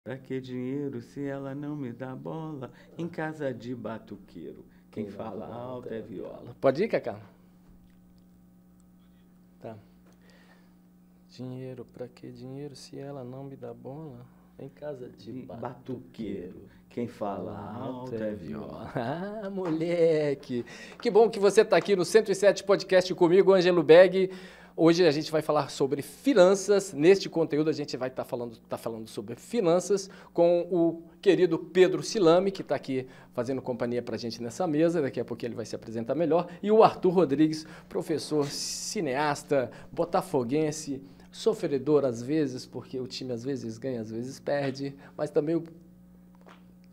Pra que dinheiro se ela não me dá bola? Em casa de batuqueiro, quem fala alto é viola. Pode ir, Cacá? Tá. Dinheiro, pra que dinheiro se ela não me dá bola? Em casa de Batuqueiro, quem fala alto é viola. Ah, moleque! Que bom que você está aqui no 107 Podcast comigo, Ângelo Beg. Hoje a gente vai falar sobre finanças. Neste conteúdo a gente vai estar falando sobre finanças com o querido Pedro Silame, que está aqui fazendo companhia para a gente nessa mesa. Daqui a pouco ele vai se apresentar melhor. E o Arthur Rodrigues, professor, cineasta, botafoguense, sofredor às vezes, porque o time às vezes ganha, às vezes perde, mas também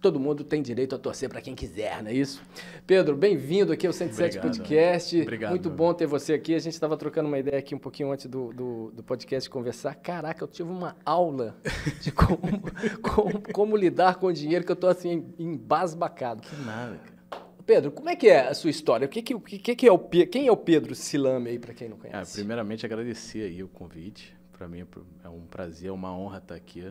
todo mundo tem direito a torcer para quem quiser, não é isso? Pedro, bem-vindo aqui ao 107 Podcast. Obrigado. Muito bom ter você aqui. A gente estava trocando uma ideia aqui um pouquinho antes do podcast conversar. Caraca, eu tive uma aula de como lidar com o dinheiro, que eu estou assim, embasbacado. Que nada, cara. Pedro, como é que é a sua história? Quem é o Pedro Silame aí, para quem não conhece? Primeiramente, agradecer aí o convite. Para mim é um prazer, uma honra estar aqui,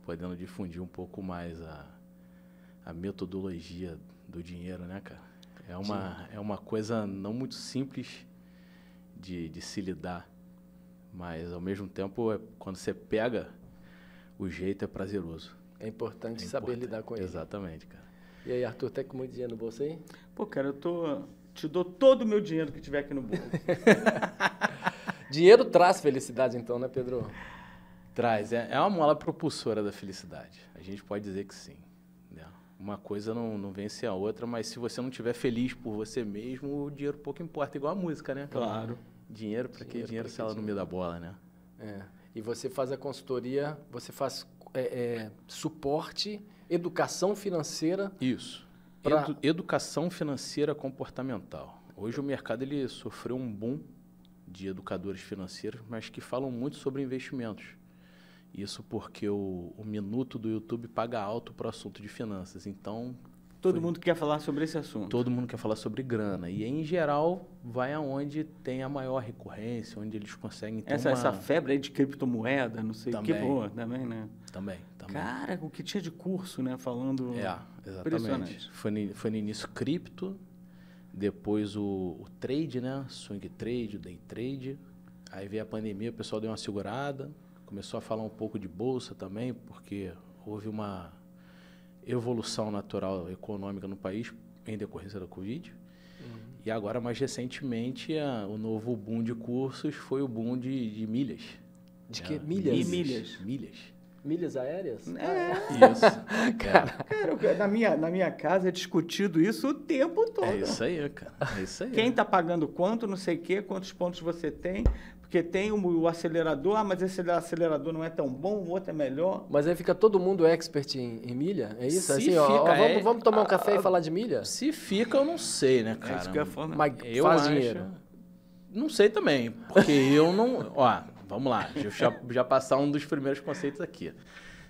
podendo difundir um pouco mais a metodologia do dinheiro, né, cara? É uma coisa não muito simples de se lidar, mas, ao mesmo tempo, quando você pega, o jeito é prazeroso. É importante saber lidar com ele. Exatamente, cara. E aí, Arthur, tá com muito dinheiro no bolso aí? Pô, cara, te dou todo o meu dinheiro que tiver aqui no bolso. Dinheiro traz felicidade, então, né, Pedro? Traz. É uma mola propulsora da felicidade. A gente pode dizer que sim. Né? Uma coisa não vence a outra, mas se você não estiver feliz por você mesmo, o dinheiro pouco importa. Igual a música, né? Claro. Dinheiro, pra que dinheiro se ela não me dá bola, né? É. E você faz a consultoria, você faz suporte, educação financeira. Isso. Educação financeira comportamental. Hoje o mercado ele sofreu um boom de educadores financeiros, mas que falam muito sobre investimentos. Isso porque o minuto do YouTube paga alto para o assunto de finanças. Então, todo mundo quer falar sobre esse assunto. Todo mundo quer falar sobre grana. E, em geral, vai aonde tem a maior recorrência, onde eles conseguem ter essa febre aí de criptomoeda, não sei também, o que, boa, também, né? Também. Cara, o que tinha de curso, né? Falando... Exatamente. Foi no início cripto, depois o trade, né? Swing trade, o day trade. Aí veio a pandemia, o pessoal deu uma segurada. Começou a falar um pouco de bolsa também, porque houve uma evolução natural econômica no país em decorrência da Covid. E agora, mais recentemente, o novo boom de cursos foi o boom de milhas. De que? Milhas? Milhas. Milhas aéreas? Isso. Cara, na minha casa é discutido isso o tempo todo. É isso aí, cara. É isso aí. Quem está pagando quanto, não sei o quê, quantos pontos você tem... Porque tem o acelerador, mas esse acelerador não é tão bom, o outro é melhor. Mas aí fica todo mundo expert em milha? É isso? Se assim, fica, vamos tomar um café e falar de milha? Se fica, eu não sei, né, cara? É isso que eu ia falar. Mas eu faz acho, dinheiro? Não sei também, porque eu não... Ó, vamos lá, deixa eu já passar um dos primeiros conceitos aqui.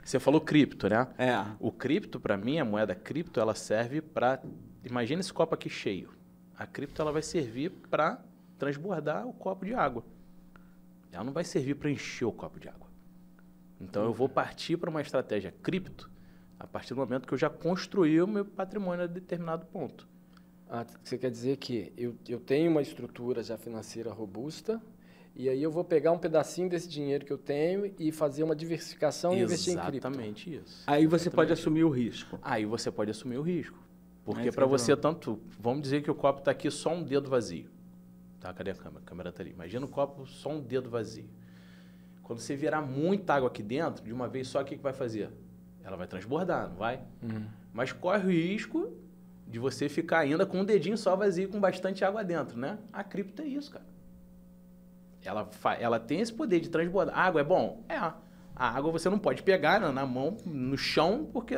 Você falou cripto, né? É. O cripto, para mim, a moeda cripto, ela serve para... Imagina esse copo aqui cheio. A cripto, ela vai servir para transbordar o copo de água. Ela não vai servir para encher o copo de água. Então, eu vou partir para uma estratégia cripto a partir do momento que eu já construí o meu patrimônio a determinado ponto. Você quer dizer que eu tenho uma estrutura já financeira robusta e aí eu vou pegar um pedacinho desse dinheiro que eu tenho e fazer uma diversificação e investir em cripto. Exatamente isso. Aí você pode assumir o risco. Aí você pode assumir o risco. Porque Aí para você, não. tanto... Vamos dizer que o copo está aqui só um dedo vazio. Tá, cadê a câmera? A câmera está ali. Imagina o copo só um dedo vazio. Quando você virar muita água aqui dentro, de uma vez só, o que vai fazer? Ela vai transbordar, não vai? Mas corre o risco de você ficar ainda com um dedinho só vazio, com bastante água dentro, né? A cripto é isso, cara. Ela tem esse poder de transbordar. A água é bom? É. A água você não pode pegar na mão, no chão, porque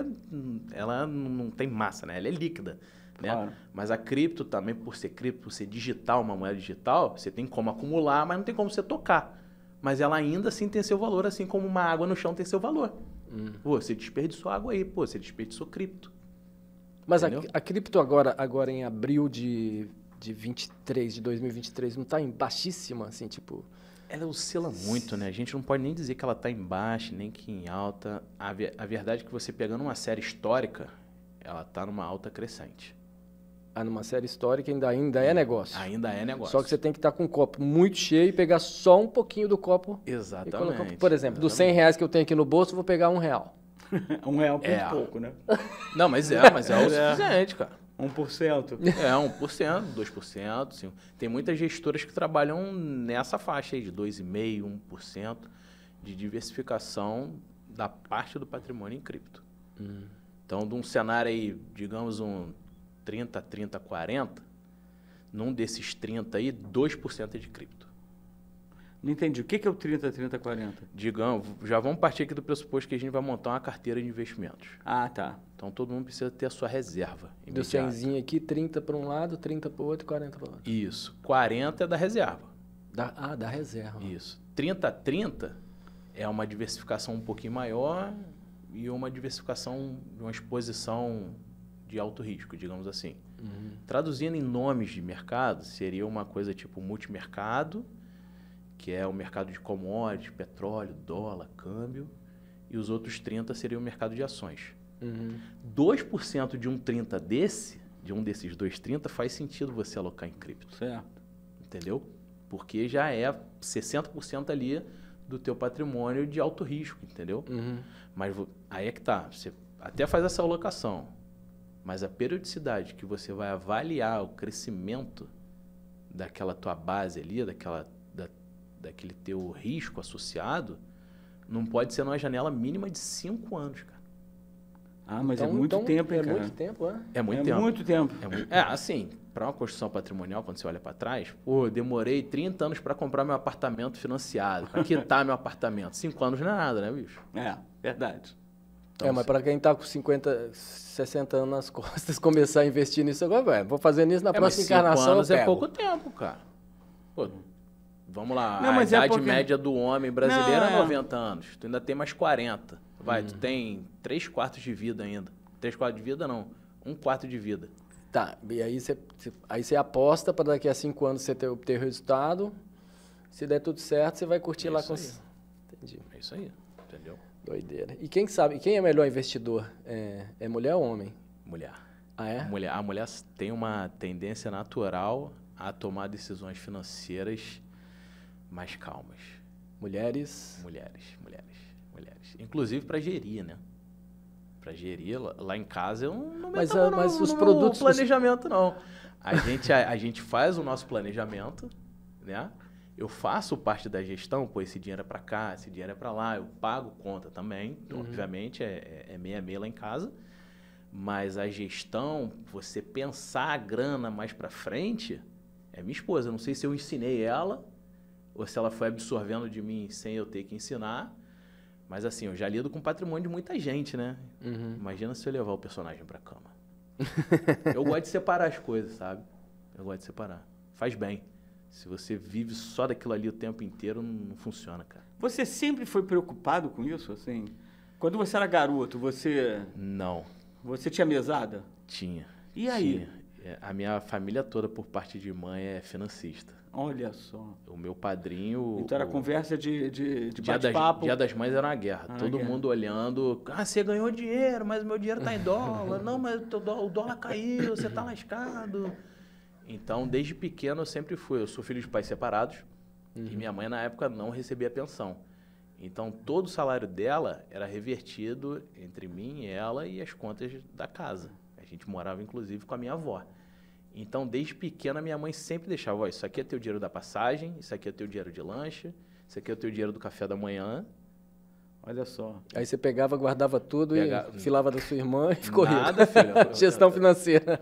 ela não tem massa, né? Ela é líquida. Né? Claro. Mas a cripto também, por ser cripto, por ser digital, uma moeda digital, você tem como acumular, mas não tem como você tocar. Mas ela ainda assim tem seu valor, assim como uma água no chão tem seu valor. Pô, você desperdiçou água aí, pô, você desperdiçou cripto. Mas a cripto agora em abril de 2023, não está em baixíssima, assim, tipo... Ela oscila muito, né? A gente não pode nem dizer que ela está em baixa, nem que em alta. A verdade é que você pegando uma série histórica, ela está numa alta crescente. Numa série histórica ainda é negócio. Ainda é negócio. Só que você tem que estar com o copo muito cheio e pegar só um pouquinho do copo. Exatamente. Por exemplo, dos R$100 que eu tenho aqui no bolso, eu vou pegar R$1. R$1 por pouco, né? Não, mas é o suficiente, cara. 1%. 1%, 2%, 5%. Tem muitas gestoras que trabalham nessa faixa aí de 2,5%, 1% de diversificação da parte do patrimônio em cripto. Então, de um cenário aí, digamos, um 30, 30, 40, num desses 30 aí, 2% é de cripto. Não entendi. O que é o 30, 30, 40? Digamos, já vamos partir aqui do pressuposto que a gente vai montar uma carteira de investimentos. Ah, tá. Então, todo mundo precisa ter a sua reserva. Do 100zinho aqui, 30 para um lado, 30 para o outro e 40 para o outro. Isso. 40 é da reserva. Da reserva. Isso. 30, 30 é uma diversificação um pouquinho maior e uma diversificação, uma exposição de alto risco, digamos assim. Traduzindo em nomes de mercado, seria uma coisa tipo multimercado, que é o mercado de commodities, petróleo, dólar, câmbio, e os outros 30 seriam o mercado de ações. 2% de um 30 de um desses 2,30 faz sentido você alocar em cripto. Certo. Entendeu? Porque já é 60% ali do teu patrimônio de alto risco, entendeu? Mas aí é que tá, você até faz essa alocação, mas a periodicidade que você vai avaliar o crescimento daquela tua base ali, daquele teu risco associado, não pode ser numa janela mínima de 5 anos, cara. Ah, mas então, é muito tempo, hein, cara? É muito tempo, é? É muito tempo. Muito tempo. Assim, para uma construção patrimonial, quando você olha para trás, demorei 30 anos para comprar meu apartamento financiado, para quitar meu apartamento. 5 anos não é nada, né, bicho? É, verdade. Então, mas para quem está com 50, 60 anos nas costas, começar a investir nisso agora, vou fazer nisso na próxima encarnação. 5 anos é pouco tempo, cara. Pô, vamos lá, não, a idade porque... média do homem brasileiro é 90 anos. Tu ainda tem mais 40. Tu tem 3/4 de vida ainda. 3/4 de vida não, 1/4 de vida. Tá, e aí você aposta para daqui a 5 anos você ter resultado. Se der tudo certo, você vai curtir lá com... Entendi. É isso aí, entendeu? Doideira. E quem sabe, quem é melhor investidor? É mulher ou homem? Mulher. Ah, é? A mulher tem uma tendência natural a tomar decisões financeiras mais calmas. Mulheres? Mulheres. Inclusive para gerir, né? Para gerir, lá em casa eu não meto mas os no produtos, planejamento, não. A gente faz o nosso planejamento, né? Eu faço parte da gestão, pô, esse dinheiro é para cá, esse dinheiro é para lá, eu pago conta também, obviamente é meia lá em casa, mas a gestão, você pensar a grana mais para frente, é minha esposa. Eu não sei se eu ensinei ela ou se ela foi absorvendo de mim sem eu ter que ensinar, mas assim, eu já lido com patrimônio de muita gente, né? Imagina se eu levar o personagem para cama. Eu gosto de separar as coisas, sabe? Eu gosto de separar. Faz bem. Se você vive só daquilo ali o tempo inteiro, não funciona, cara. Você sempre foi preocupado com isso, assim? Quando você era garoto, você... Não. Você tinha mesada? Tinha. E aí? Tinha. A minha família toda, por parte de mãe, é financista. Olha só. O meu padrinho... Então era conversa de bate-papo. Dia das Mães era uma guerra. Todo mundo olhando. Ah, você ganhou dinheiro, mas o meu dinheiro tá em dólar. Não, mas o dólar caiu, você tá lascado. Então, desde pequeno, eu sempre fui. Eu sou filho de pais separados e minha mãe, na época, não recebia pensão. Então, todo o salário dela era revertido entre mim, ela e as contas da casa. A gente morava, inclusive, com a minha avó. Então, desde pequena, minha mãe sempre deixava, isso aqui é teu dinheiro da passagem, isso aqui é teu dinheiro de lanche, isso aqui é teu dinheiro do café da manhã. Olha só. Aí você pegava, guardava tudo e filava da sua irmã e corria. Nada, filho. Gestão financeira.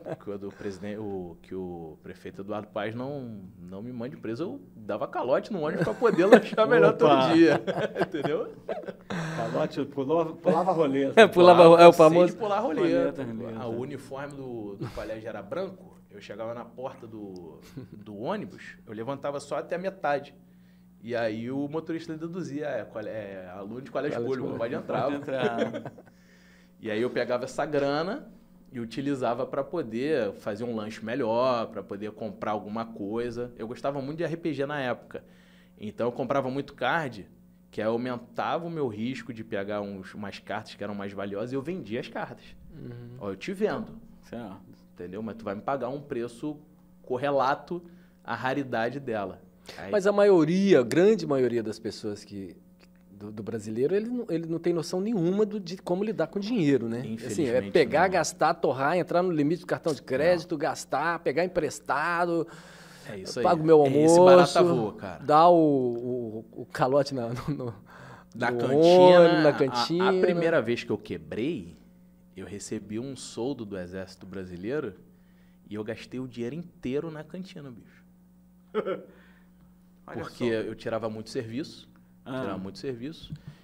Que o prefeito Eduardo Paes não me mande preso, eu dava calote no ônibus para poder lanchar melhor todo dia. Entendeu? Calote, pulava roleta. Pulava, o famoso... pular roleta. O uniforme do colégio era branco, eu chegava na porta do ônibus, eu levantava só até a metade. E aí o motorista deduzia, aluno de colégio público, não pode entrar. E aí eu pegava essa grana e utilizava para poder fazer um lanche melhor, para poder comprar alguma coisa. Eu gostava muito de RPG na época. Então eu comprava muito card, que aí aumentava o meu risco de pegar umas cartas que eram mais valiosas e eu vendia as cartas. Ó, eu te vendo, Certo. entendeu? Mas tu vai me pagar um preço correlato à raridade dela. Aí, Mas a maioria, a grande maioria das pessoas do brasileiro, ele não tem noção nenhuma de como lidar com dinheiro, né? Assim, Infelizmente, pegar, não. gastar, torrar, entrar no limite do cartão de crédito, gastar, pegar emprestado, é isso aí. pago meu É almoço, esse barata voa, cara. dá o calote Na no cantina, ônibus, na cantina. a primeira vez que eu quebrei, eu recebi um soldo do Exército Brasileiro e eu gastei o dinheiro inteiro na cantina, bicho. Olha Porque só. eu tirava muito serviço,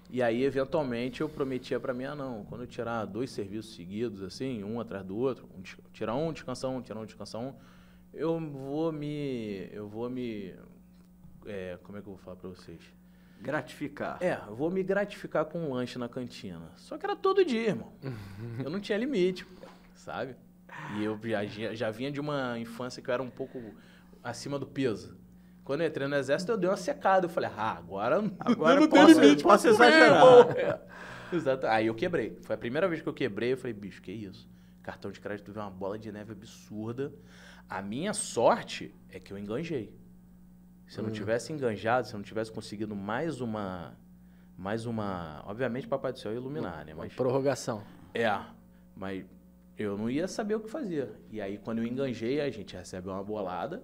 e aí, eventualmente, eu prometia pra mim, não, quando eu tirar 2 serviços seguidos, assim, um atrás do outro, tirar um, descansar um, tirar um, descansar um, eu vou me, como é que eu vou falar pra vocês? Gratificar. Eu vou me gratificar com um lanche na cantina. Só que era todo dia, irmão. Eu não tinha limite, sabe? E eu já vinha de uma infância que eu era um pouco acima do peso. Quando eu entrei no exército, eu dei uma secada. Eu falei, agora Agora não posso- tem limite. posso pra comer, exagerar. irmão. Exato. Aí eu quebrei. Foi a primeira vez que eu quebrei. Eu falei, bicho, que isso? Cartão de crédito veio uma bola de neve absurda. A minha sorte é que eu enganjei. Se eu não tivesse enganjado, se eu não tivesse conseguido mais uma... Obviamente, Papai do Céu ia iluminar, né? Uma Mas, prorrogação. mas eu não ia saber o que fazer. E aí, quando eu enganjei, a gente recebe uma bolada.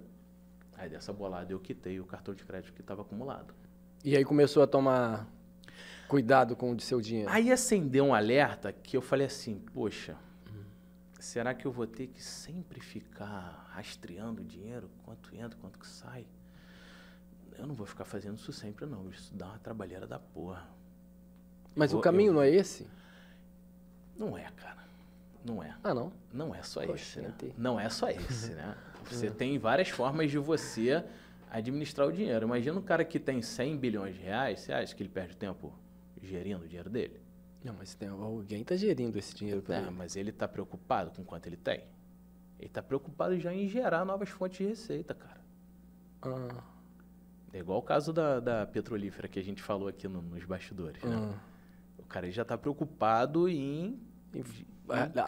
Aí, dessa bolada, eu quitei o cartão de crédito que estava acumulado. E aí começou a tomar cuidado com o seu dinheiro. Aí acendeu um alerta que eu falei assim, poxa, será que eu vou ter que sempre ficar rastreando o dinheiro? Quanto entra, quanto que sai? Eu não vou ficar fazendo isso sempre, não. Isso dá uma trabalheira da porra. Mas o caminho não é esse? Não é, cara. Não é. Ah, não? Não é só esse, né? Oxente. Não é só esse, né? Você tem várias formas de você administrar o dinheiro. Imagina um cara que tem 100 bilhões de reais, você acha que ele perde tempo gerindo o dinheiro dele? Não, mas tem alguém está gerindo esse dinheiro para ele. Mas ele está preocupado com quanto ele tem? Ele está preocupado já em gerar novas fontes de receita, cara. Ah, É igual o caso da petrolífera que a gente falou aqui nos bastidores, né? O cara ele já está preocupado em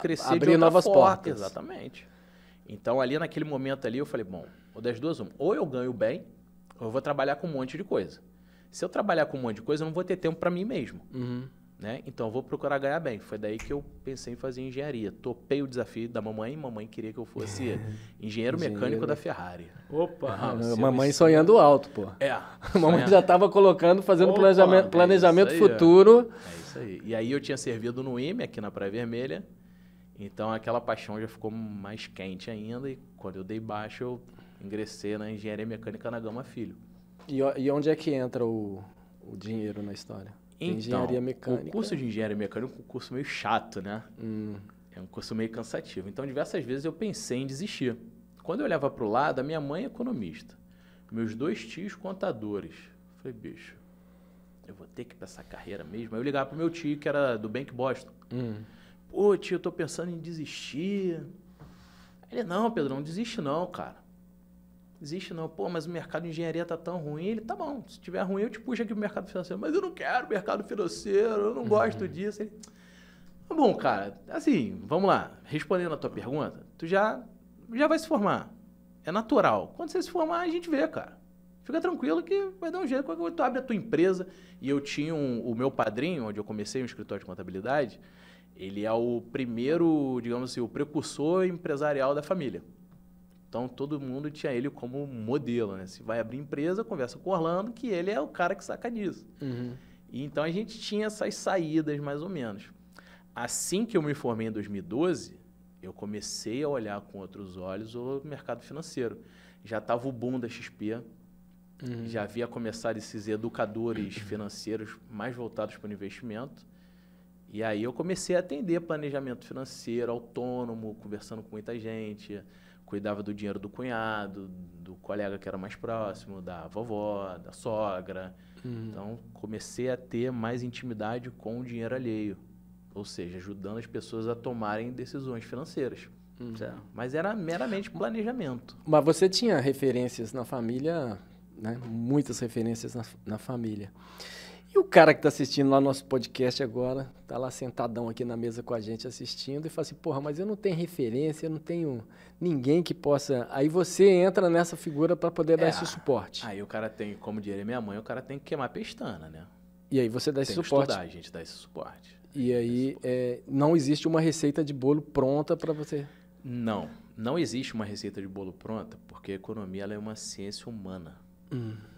crescer abrir de outra novas forma. portas. Exatamente. Então, ali naquele momento ali, eu falei, bom, ou das duas, ou eu ganho bem, ou eu vou trabalhar com um monte de coisa. Se eu trabalhar com um monte de coisa, eu não vou ter tempo para mim mesmo. Né? Então, eu vou procurar ganhar bem. Foi daí que eu pensei em fazer engenharia. Topei o desafio da mamãe. Mamãe queria que eu fosse engenheiro mecânico da Ferrari. Opa! Mamãe sonhando alto, pô. A mamãe já estava fazendo Opa, planejamento é isso aí, futuro. É isso aí. E aí eu tinha servido no IME, aqui na Praia Vermelha. Então, aquela paixão já ficou mais quente ainda. E quando eu dei baixo, eu ingressei na engenharia mecânica na Gama Filho. E onde é que entra o dinheiro na história? Então, Engenharia mecânica. o curso de engenharia mecânica é um curso meio chato, né? É um curso meio cansativo. Então, diversas vezes eu pensei em desistir. Quando eu olhava para o lado, a minha mãe é economista. Meus 2 tios contadores. Falei, bicho, eu vou ter que ir para essa carreira mesmo. Aí eu ligava pro meu tio, que era do Bank Boston. Pô, tio, eu tô pensando em desistir. Ele, não, Pedro, não desiste não, cara. Desiste não. Pô, mas o mercado de engenharia tá tão ruim. Ele, tá bom, se tiver ruim eu te puxo aqui pro mercado financeiro. Mas eu não quero mercado financeiro, eu não gosto disso. Ele, tá bom, cara, assim, vamos lá. Respondendo a tua pergunta, tu já vai se formar. É natural. Quando você se formar, a gente vê, cara. Fica tranquilo que vai dar um jeito. Quando tu abre a tua empresa, e eu tinha o meu padrinho, onde eu comecei um escritório de contabilidade, ele é o primeiro, digamos assim, o precursor empresarial da família. Então, todo mundo tinha ele como modelo, né? Se vai abrir empresa, conversa com o Orlando, que ele é o cara que saca disso. E então, a gente tinha essas saídas, mais ou menos. Assim que eu me formei em 2012, eu comecei a olhar com outros olhos o mercado financeiro. Já estava o boom da XP, já havia começado esses educadores financeiros mais voltados para o investimento. E aí eu comecei a atender planejamento financeiro, autônomo, conversando com muita gente, cuidava do dinheiro do cunhado, do colega que era mais próximo, da vovó, da sogra. Então, comecei a ter mais intimidade com o dinheiro alheio, ou seja, ajudando as pessoas a tomarem decisões financeiras. Mas era meramente planejamento. Mas você tinha referências na família né? Muitas referências na família. E o cara que está assistindo lá nosso podcast agora, está lá sentadão aqui na mesa com a gente assistindo e fala assim, porra, mas eu não tenho referência, eu não tenho ninguém que possa... Aí você entra nessa figura para poder dar esse suporte. Aí o cara tem, como diria minha mãe, o cara tem que queimar pestana, né? E aí você dá esse suporte. Estudar, a gente dá esse suporte. E aí não existe uma receita de bolo pronta para você... Não existe uma receita de bolo pronta, porque a economia ela é uma ciência humana.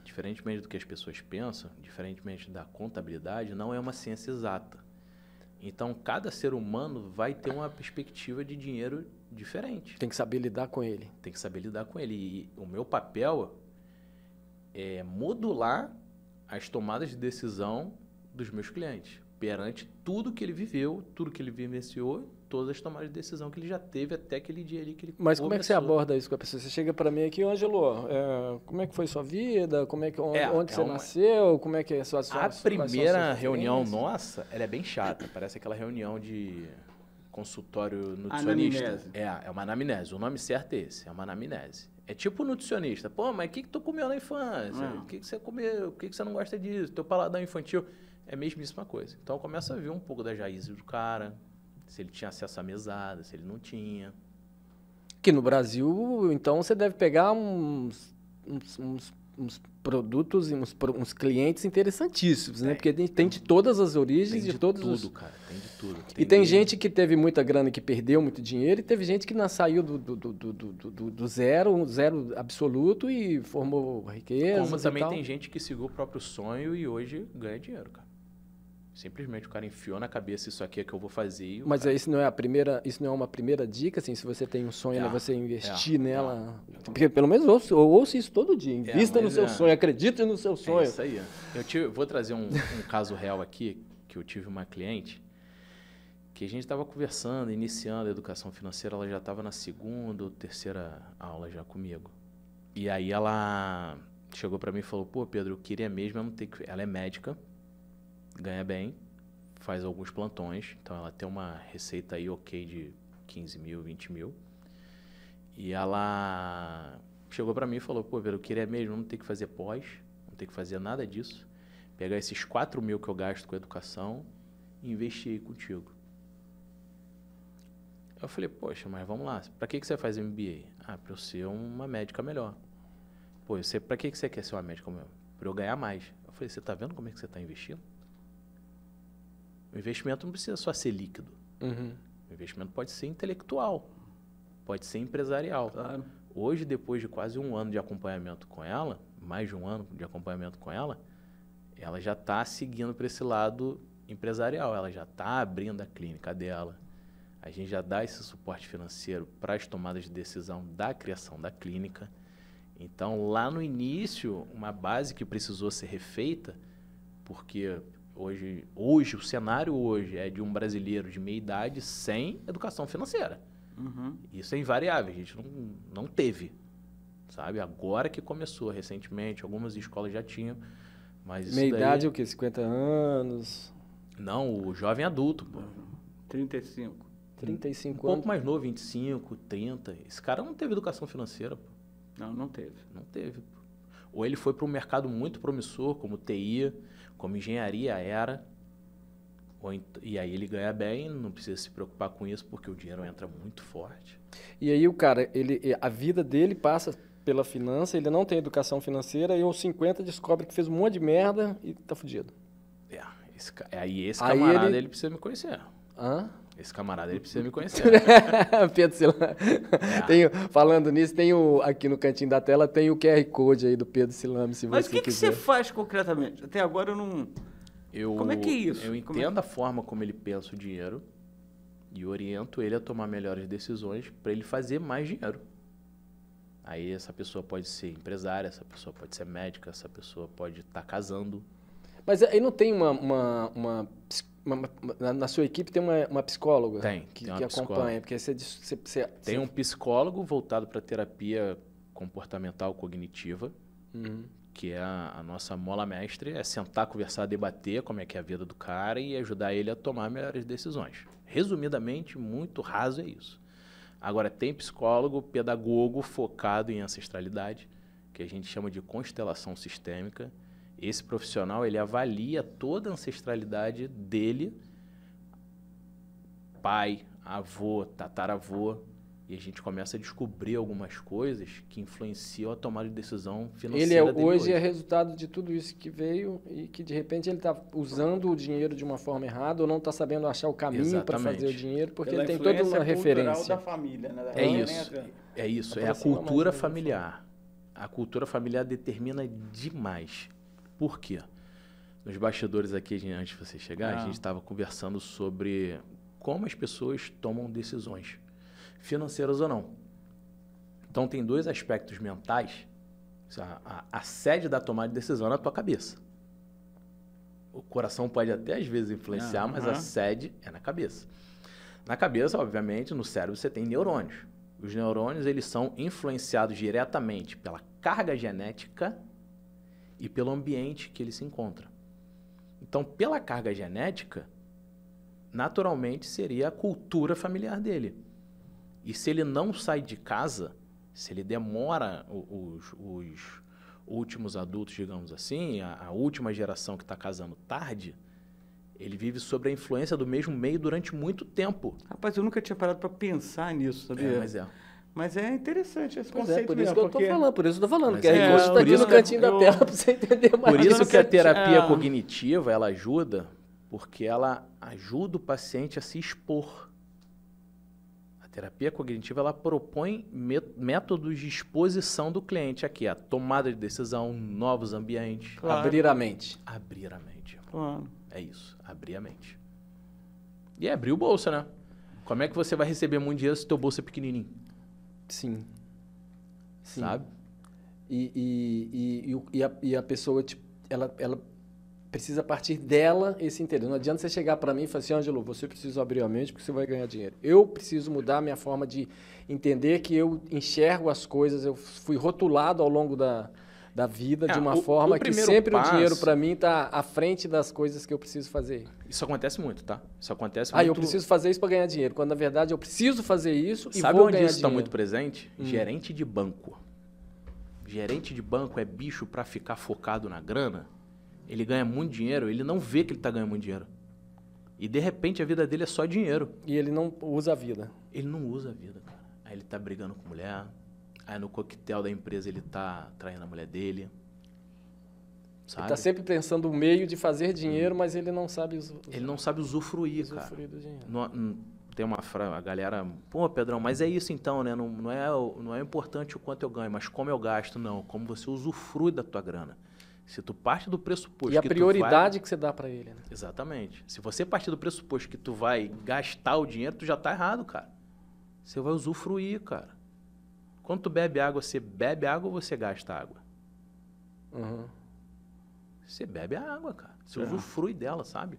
Diferentemente do que as pessoas pensam, diferentemente da contabilidade, não é uma ciência exata. Então, cada ser humano vai ter uma perspectiva de dinheiro diferente. Tem que saber lidar com ele. Tem que saber lidar com ele. E o meu papel é modular as tomadas de decisão dos meus clientes perante tudo que ele viveu, tudo que ele vivenciou, todas as tomadas de decisão que ele já teve até aquele dia ali que ele Mas como é que você aborda isso com a pessoa? Você chega para mim aqui, Ângelo, como é que foi sua vida? Como é que, onde você nasceu? Como é que é a sua A primeira reunião nossa, ela é bem chata. Parece aquela reunião de consultório nutricionista. Anamnese. É uma anamnese. O nome certo é esse, é uma anamnese. É tipo nutricionista. Pô, mas o que tu comeu na infância? O que você comeu? O que você não gosta disso? Teu paladar infantil. É mesmo isso uma coisa. Então, começa a ver um pouco das raízes do cara, se ele tinha acesso à mesada, se ele não tinha. Que no Brasil, então, você deve pegar uns produtos e uns clientes interessantíssimos, né? Porque tem de todas as origens, tem de todos tudo, cara. Tem de tudo. E tem gente que teve muita grana e que perdeu muito dinheiro, e teve gente que saiu do zero absoluto e formou riqueza. Como também tem gente que seguiu o próprio sonho e hoje ganha dinheiro, cara. Simplesmente o cara enfiou na cabeça isso aqui é que eu vou fazer. Mas isso não é uma primeira dica, assim, se você tem um sonho, né, você investir nela. Porque pelo menos ouça isso todo dia. Invista no seu sonho, acredite no seu sonho. É isso aí. Vou trazer um caso real aqui, que eu tive uma cliente que a gente estava conversando, iniciando a educação financeira, ela já estava na segunda ou terceira aula já comigo. E aí ela chegou para mim e falou, pô, Pedro, eu queria mesmo, eu não ter que... Ela é médica, ganha bem, faz alguns plantões, então ela tem uma receita aí ok de 15 mil, 20 mil. E ela chegou para mim e falou, pô, Pedro, eu queria mesmo não ter que fazer pós, não ter que fazer nada disso, pegar esses 4 mil que eu gasto com educação e investir aí contigo. Eu falei, poxa, mas vamos lá, para que você faz MBA? Ah, para eu ser uma médica melhor. Pô, para que você quer ser uma médica melhor? Para eu ganhar mais. Eu falei, você tá vendo como é que você está investindo? O investimento não precisa só ser líquido. O investimento pode ser intelectual, pode ser empresarial. Claro. Hoje, depois de quase um ano de acompanhamento com ela, mais de um ano de acompanhamento com ela já está seguindo para esse lado empresarial, ela já está abrindo a clínica dela. A gente já dá esse suporte financeiro para as tomadas de decisão da criação da clínica. Então, lá no início, uma base que precisou ser refeita, porque hoje o cenário hoje é de um brasileiro de meia idade sem educação financeira. Isso é invariável, a gente não teve, sabe? Agora que começou recentemente, algumas escolas já tinham, mas isso meia idade é o quê? 50 anos? Não, o jovem adulto, pô. 35. 35 anos. Um pouco mais novo, 25, 30. Esse cara não teve educação financeira, pô. Não teve. Não teve, pô. Ou ele foi para um mercado muito promissor, como TI, como engenharia era, e aí ele ganha bem, não precisa se preocupar com isso, porque o dinheiro entra muito forte. E aí o cara, a vida dele passa pela finança, ele não tem educação financeira, e aos 50 descobre que fez um monte de merda e tá fudido. Esse camarada, ele precisa me conhecer. Hã? Esse camarada, ele precisa me conhecer. Pedro Silame. Falando nisso, aqui no cantinho da tela, tem o QR Code aí do Pedro Silame, se Mas você quiser. Mas o que você faz concretamente? Até agora eu não... Como é que é isso? Eu entendo a forma como ele pensa o dinheiro e oriento ele a tomar melhores decisões para ele fazer mais dinheiro. Aí essa pessoa pode ser empresária, essa pessoa pode ser médica, essa pessoa pode estar casando. Mas aí não tem na sua equipe tem uma psicóloga que acompanha, porque você tem um psicólogo voltado para terapia comportamental cognitiva, que é a nossa mola mestre, é sentar, conversar, debater como é que é a vida do cara e ajudar ele a tomar melhores decisões. Resumidamente, muito raso é isso. Agora, tem psicólogo, pedagogo focado em ancestralidade, que a gente chama de constelação sistêmica. Esse profissional, ele avalia toda a ancestralidade dele, pai, avô, tataravô, e a gente começa a descobrir algumas coisas que influenciam a tomada de decisão financeira dele Hoje é resultado de tudo isso que veio e que, de repente, ele está usando o dinheiro de uma forma errada ou não está sabendo achar o caminho para fazer o dinheiro, porque Pela ele tem toda uma referência. da família, né? É isso, é a cultura familiar. A cultura familiar determina demais. Por quê? Nos bastidores aqui, antes de você chegar, a gente estava conversando sobre como as pessoas tomam decisões, financeiras ou não. Então, tem dois aspectos mentais. A sede da tomada de decisão é na tua cabeça. O coração pode até, às vezes, influenciar, mas a sede é na cabeça. Na cabeça, obviamente, no cérebro, você tem neurônios. Os neurônios, eles são influenciados diretamente pela carga genética e pelo ambiente que ele se encontra. Então, pela carga genética, naturalmente seria a cultura familiar dele. E se ele não sai de casa, se ele demora os últimos adultos, digamos assim, a última geração que está casando tarde, ele vive sob a influência do mesmo meio durante muito tempo. Rapaz, eu nunca tinha parado para pensar nisso, sabia? Mas é interessante esse conceito por isso mesmo. Que eu tô falando, por isso que eu tô falando, Mas que a recurso está aqui no cantinho da tela para você entender mais. Por isso que a terapia cognitiva, ela ajuda, porque ela ajuda o paciente a se expor. A terapia cognitiva, ela propõe métodos de exposição do cliente aqui, a tomada de decisão, novos ambientes. Claro. Abrir a mente. Abrir a mente. Claro. É isso, abrir a mente. E abrir o bolso, né? Como é que você vai receber muito dinheiro se teu bolso é pequenininho? Sim. Sabe? E a pessoa, tipo, ela precisa partir dela esse interesse. Não adianta você chegar para mim e falar assim, Ângelo, você precisa abrir a mente porque você vai ganhar dinheiro. Eu preciso mudar a minha forma de entender que eu enxergo as coisas, eu fui rotulado ao longo da vida de uma forma que sempre o dinheiro para mim está à frente das coisas que eu preciso fazer. Isso acontece muito, tá? Isso acontece muito. Eu preciso fazer isso para ganhar dinheiro, quando na verdade eu preciso fazer isso e Sabe vou onde ganhar isso está dinheiro. muito presente? Gerente de banco. Gerente de banco é bicho para ficar focado na grana. Ele ganha muito dinheiro, ele não vê que ele está ganhando muito dinheiro. E de repente a vida dele é só dinheiro. E ele não usa a vida. Ele não usa a vida, cara. Aí ele tá brigando com mulher. Aí no coquetel da empresa ele tá traindo a mulher dele. Sabe? Ele tá sempre pensando o meio de fazer dinheiro, mas ele não sabe ele não sabe usufruir, cara. Do dinheiro. Tem uma frase, a galera, pô, Pedrão, mas é isso então, né? Não é importante o quanto eu ganho, mas como eu gasto, não. Como você usufrui da tua grana. Se tu parte do pressuposto que a prioridade que você dá para ele, né? Exatamente. Se você partir do pressuposto que tu vai gastar o dinheiro, tu já tá errado, cara. Você vai usufruir, cara. Quando tu bebe água, você bebe água ou você gasta água? Você bebe a água, cara. Você usufrui dela, sabe?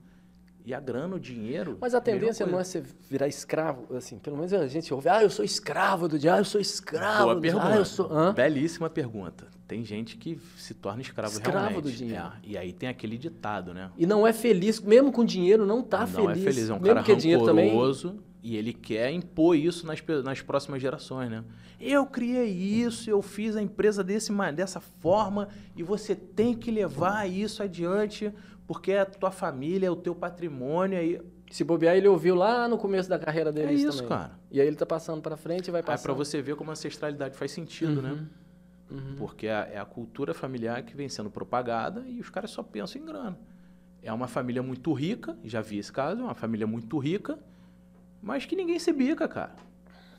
E a grana, o dinheiro... Mas a tendência não é você virar escravo, assim, pelo menos a gente ouve, eu sou escravo do dinheiro, eu sou escravo Boa do pergunta. dinheiro. Eu sou... Belíssima pergunta. Tem gente que se torna escravo realmente. Do dinheiro. E aí tem aquele ditado, né? E não é feliz, mesmo com dinheiro, não tá feliz. Não é feliz, é um mesmo cara rancoroso e ele quer impor isso nas próximas gerações, né? Eu criei isso, eu fiz a empresa dessa forma e você tem que levar isso adiante porque é a tua família, é o teu patrimônio. Aí... Se bobear, ele ouviu lá no começo da carreira dele isso também. Cara. E aí ele tá passando para frente e vai passando. É para você ver como a ancestralidade faz sentido, né? Porque é a cultura familiar que vem sendo propagada e os caras só pensam em grana. É uma família muito rica, já vi esse caso, uma família muito rica, mas que ninguém se bica, cara.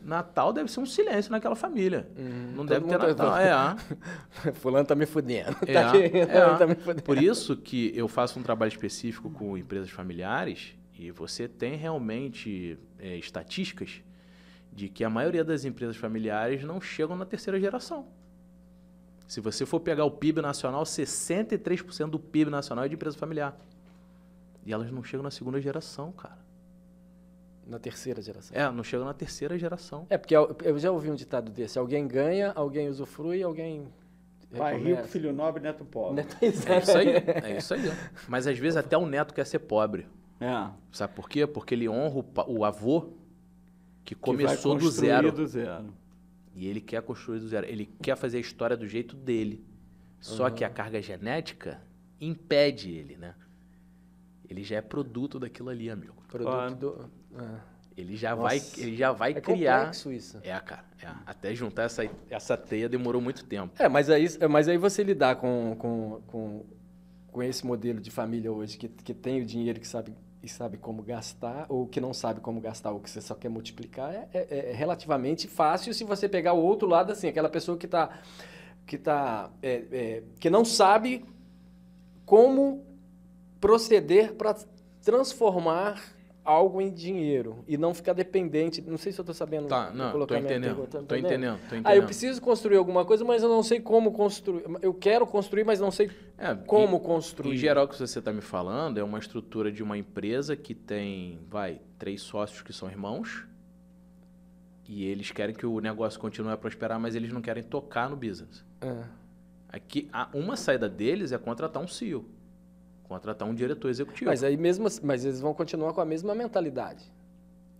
Natal deve ser um silêncio naquela família. Não deve ter Natal. Fulano tá me fudendo. Tá me fudendo. Por isso que eu faço um trabalho específico com empresas familiares e você tem realmente estatísticas de que a maioria das empresas familiares não chegam na terceira geração. Se você for pegar o PIB nacional, 63% do PIB nacional é de empresa familiar. E elas não chegam na segunda geração, cara. Na terceira geração. Não chegam na terceira geração. Porque eu já ouvi um ditado desse. Alguém ganha, alguém usufrui, alguém... Pai rico, filho nobre, neto pobre. É isso aí. É isso aí. Mas às vezes até o neto quer ser pobre. Sabe por quê? Porque ele honra o avô que começou do zero. E ele quer construir do zero. Ele quer fazer a história do jeito dele. Só que a carga genética impede ele, né? Ele já é produto daquilo ali, amigo. Ele já vai criar. Complexo isso. Cara. Até juntar essa teia demorou muito tempo. Mas aí você lidar com esse modelo de família hoje que tem o dinheiro que sabe como gastar, ou que não sabe como gastar, ou que você só quer multiplicar, é relativamente fácil se você pegar o outro lado, assim, aquela pessoa que não sabe como proceder para transformar algo em dinheiro e não ficar dependente. Não sei se eu estou sabendo colocar minha pergunta. Tô entendendo. Eu preciso construir alguma coisa, mas eu não sei como construir. Eu quero construir, mas não sei como construir. Em geral, o que você está me falando é uma estrutura de uma empresa que tem, 3 sócios que são irmãos e eles querem que o negócio continue a prosperar, mas eles não querem tocar no business. Aqui, uma saída deles é contratar um CEO. Contratar um diretor executivo. Mas eles vão continuar com a mesma mentalidade.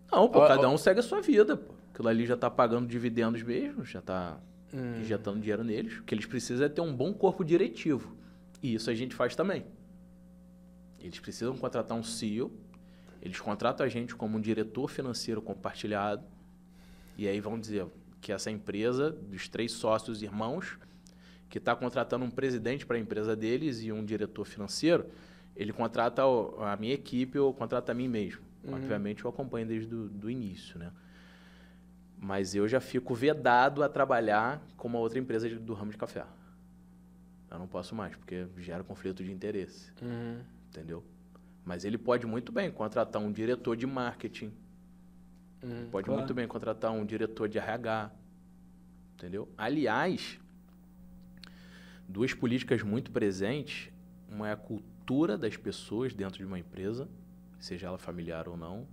Não, cada um segue a sua vida, pô. Aquilo ali já está pagando dividendos mesmo, já está injetando dinheiro neles. O que eles precisam é ter um bom corpo diretivo. E isso a gente faz também. Eles precisam contratar um CEO, eles contratam a gente como um diretor financeiro compartilhado, e aí vão dizer que essa empresa, dos 3 sócios irmãos, que está contratando um presidente para a empresa deles e um diretor financeiro, ele contrata a minha equipe ou contrata a mim mesmo. Obviamente, eu acompanho desde o início, né? Mas eu já fico vedado a trabalhar com uma outra empresa do ramo de café. Eu não posso mais, porque gera conflito de interesse. Entendeu? Mas ele pode muito bem contratar um diretor de marketing. Pode muito bem contratar um diretor de RH. Entendeu? Aliás, 2 políticas muito presentes, uma é a cultura das pessoas dentro de uma empresa, seja ela familiar ou não,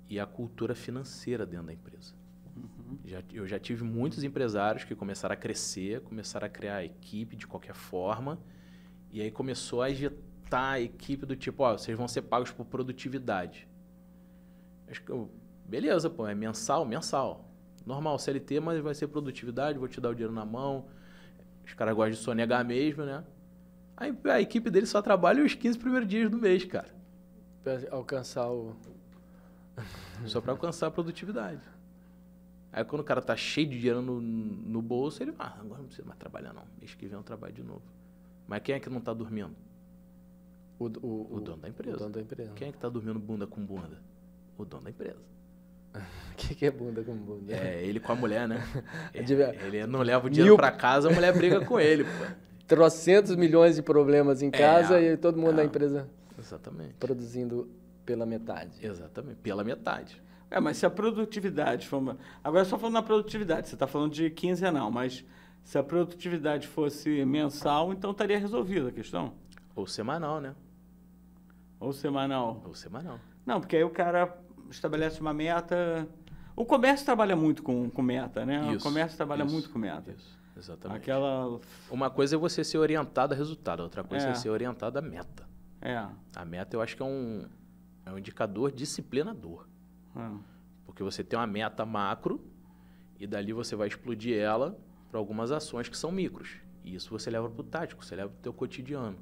e a cultura financeira dentro da empresa. Eu já tive muitos empresários que começaram a crescer, começaram a criar equipe de qualquer forma, e aí começou a agitar a equipe do tipo, vocês vão ser pagos por produtividade. Acho que, beleza, pô, é mensal. Normal, CLT, mas vai ser produtividade, vou te dar o dinheiro na mão. Os caras gostam de sonegar mesmo, né? Aí a equipe dele só trabalha os 15 primeiros dias do mês, cara. Pra alcançar Só para alcançar a produtividade. Aí quando o cara tá cheio de dinheiro no bolso, ele agora não precisa mais trabalhar não. Mês que vem eu trabalho de novo. Mas quem é que não tá dormindo? O dono da empresa. O dono da empresa. Quem é que tá dormindo bunda com bunda? O dono da empresa. O que é bunda com bunda? Ele com a mulher, né? Ele não leva o dinheiro para casa, a mulher briga com ele, pô. 300 milhões de problemas em casa e todo mundo na empresa produzindo pela metade. Exatamente, pela metade. Mas se a produtividade for... Agora só falando na produtividade, você está falando de quinzenal, mas se a produtividade fosse mensal, então estaria resolvida a questão? Ou semanal, né? Ou semanal. Não, porque aí o cara estabelece uma meta... O comércio trabalha muito com meta, né? O comércio trabalha muito com meta. Isso, exatamente. Uma coisa é você ser orientado a resultado, outra coisa é ser orientado a meta. A meta eu acho que é um indicador disciplinador. Porque você tem uma meta macro e dali você vai explodir ela para algumas ações que são micros. E isso você leva para o tático, você leva para o teu cotidiano.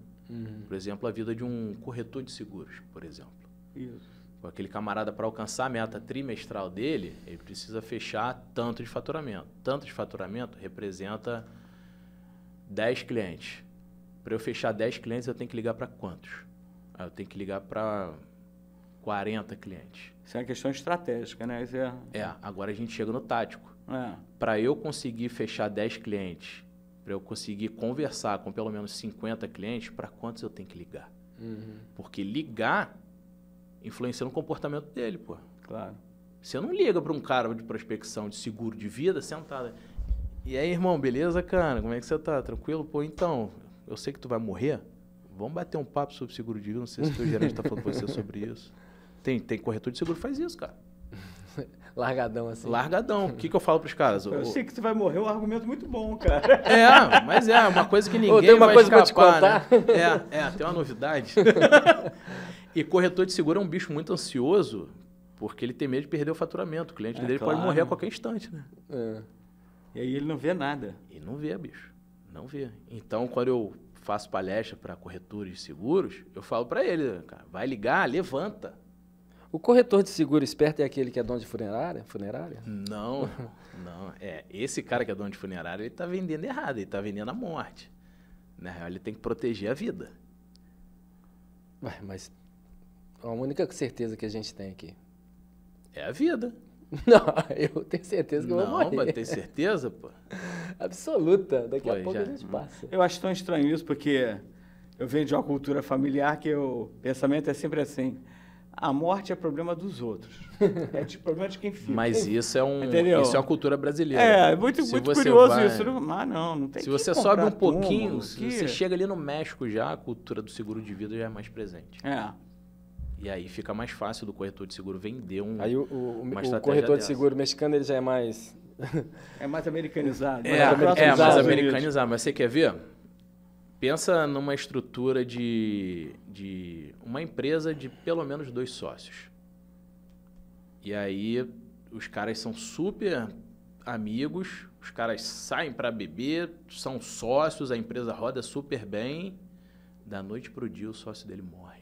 Por exemplo, a vida de um corretor de seguros, por exemplo. Isso. Aquele camarada, para alcançar a meta trimestral dele, ele precisa fechar tanto de faturamento. Tanto de faturamento representa 10 clientes. Para eu fechar 10 clientes, eu tenho que ligar para quantos? Eu tenho que ligar para 40 clientes. Isso é uma questão estratégica, né? Agora a gente chega no tático. Para eu conseguir fechar 10 clientes, para eu conseguir conversar com pelo menos 50 clientes, para quantos eu tenho que ligar? Porque ligar influencia no comportamento dele, pô. Claro. Você não liga para um cara de prospecção de seguro de vida sentado. E aí, irmão, beleza, cara? Como é que você tá? Tranquilo? Pô, então, eu sei que tu vai morrer. Vamos bater um papo sobre seguro de vida. Não sei se o teu gerente tá falando com você sobre isso. Tem corretor de seguro que faz isso, cara. Largadão assim. Largadão. O que eu falo pros caras? Eu sei que tu vai morrer, é um argumento muito bom, cara. Mas é uma coisa que ninguém tem uma vai coisa escapar, pra te contar. Né? Tem uma novidade. E corretor de seguro é um bicho muito ansioso, porque ele tem medo de perder o faturamento. O cliente dele pode morrer a qualquer instante, né? E aí ele não vê nada. E não vê, bicho. Não vê. Então, quando eu faço palestra para corretores de seguros, eu falo para ele, cara, vai ligar, levanta. O corretor de seguro esperto é aquele que é dono de funerária? Não. Esse cara que é dono de funerária, ele tá vendendo errado, ele tá vendendo a morte. Na real, ele tem que proteger a vida. Mas a única certeza que a gente tem aqui é a vida. Não, eu tenho certeza que eu vou morrer. Não, mas tem certeza, pô? Absoluta. Daqui a pouco a gente passa. Eu acho tão estranho isso, porque eu venho de uma cultura familiar que o pensamento é sempre assim: a morte é problema dos outros. É problema de quem fica. Mas isso é uma cultura brasileira. É muito curioso isso. Mas não tem. Se você sobe um pouquinho, se você chega ali no México já, a cultura do seguro de vida já é mais presente. E aí fica mais fácil do corretor de seguro vender Aí o corretor de seguro mexicano ele já é mais... É mais americanizado. Mais americanizado. Mas você quer ver? Pensa numa estrutura de uma empresa de pelo menos 2 sócios. E aí os caras são super amigos, os caras saem para beber, são sócios, a empresa roda super bem. Da noite pro dia o sócio dele morre.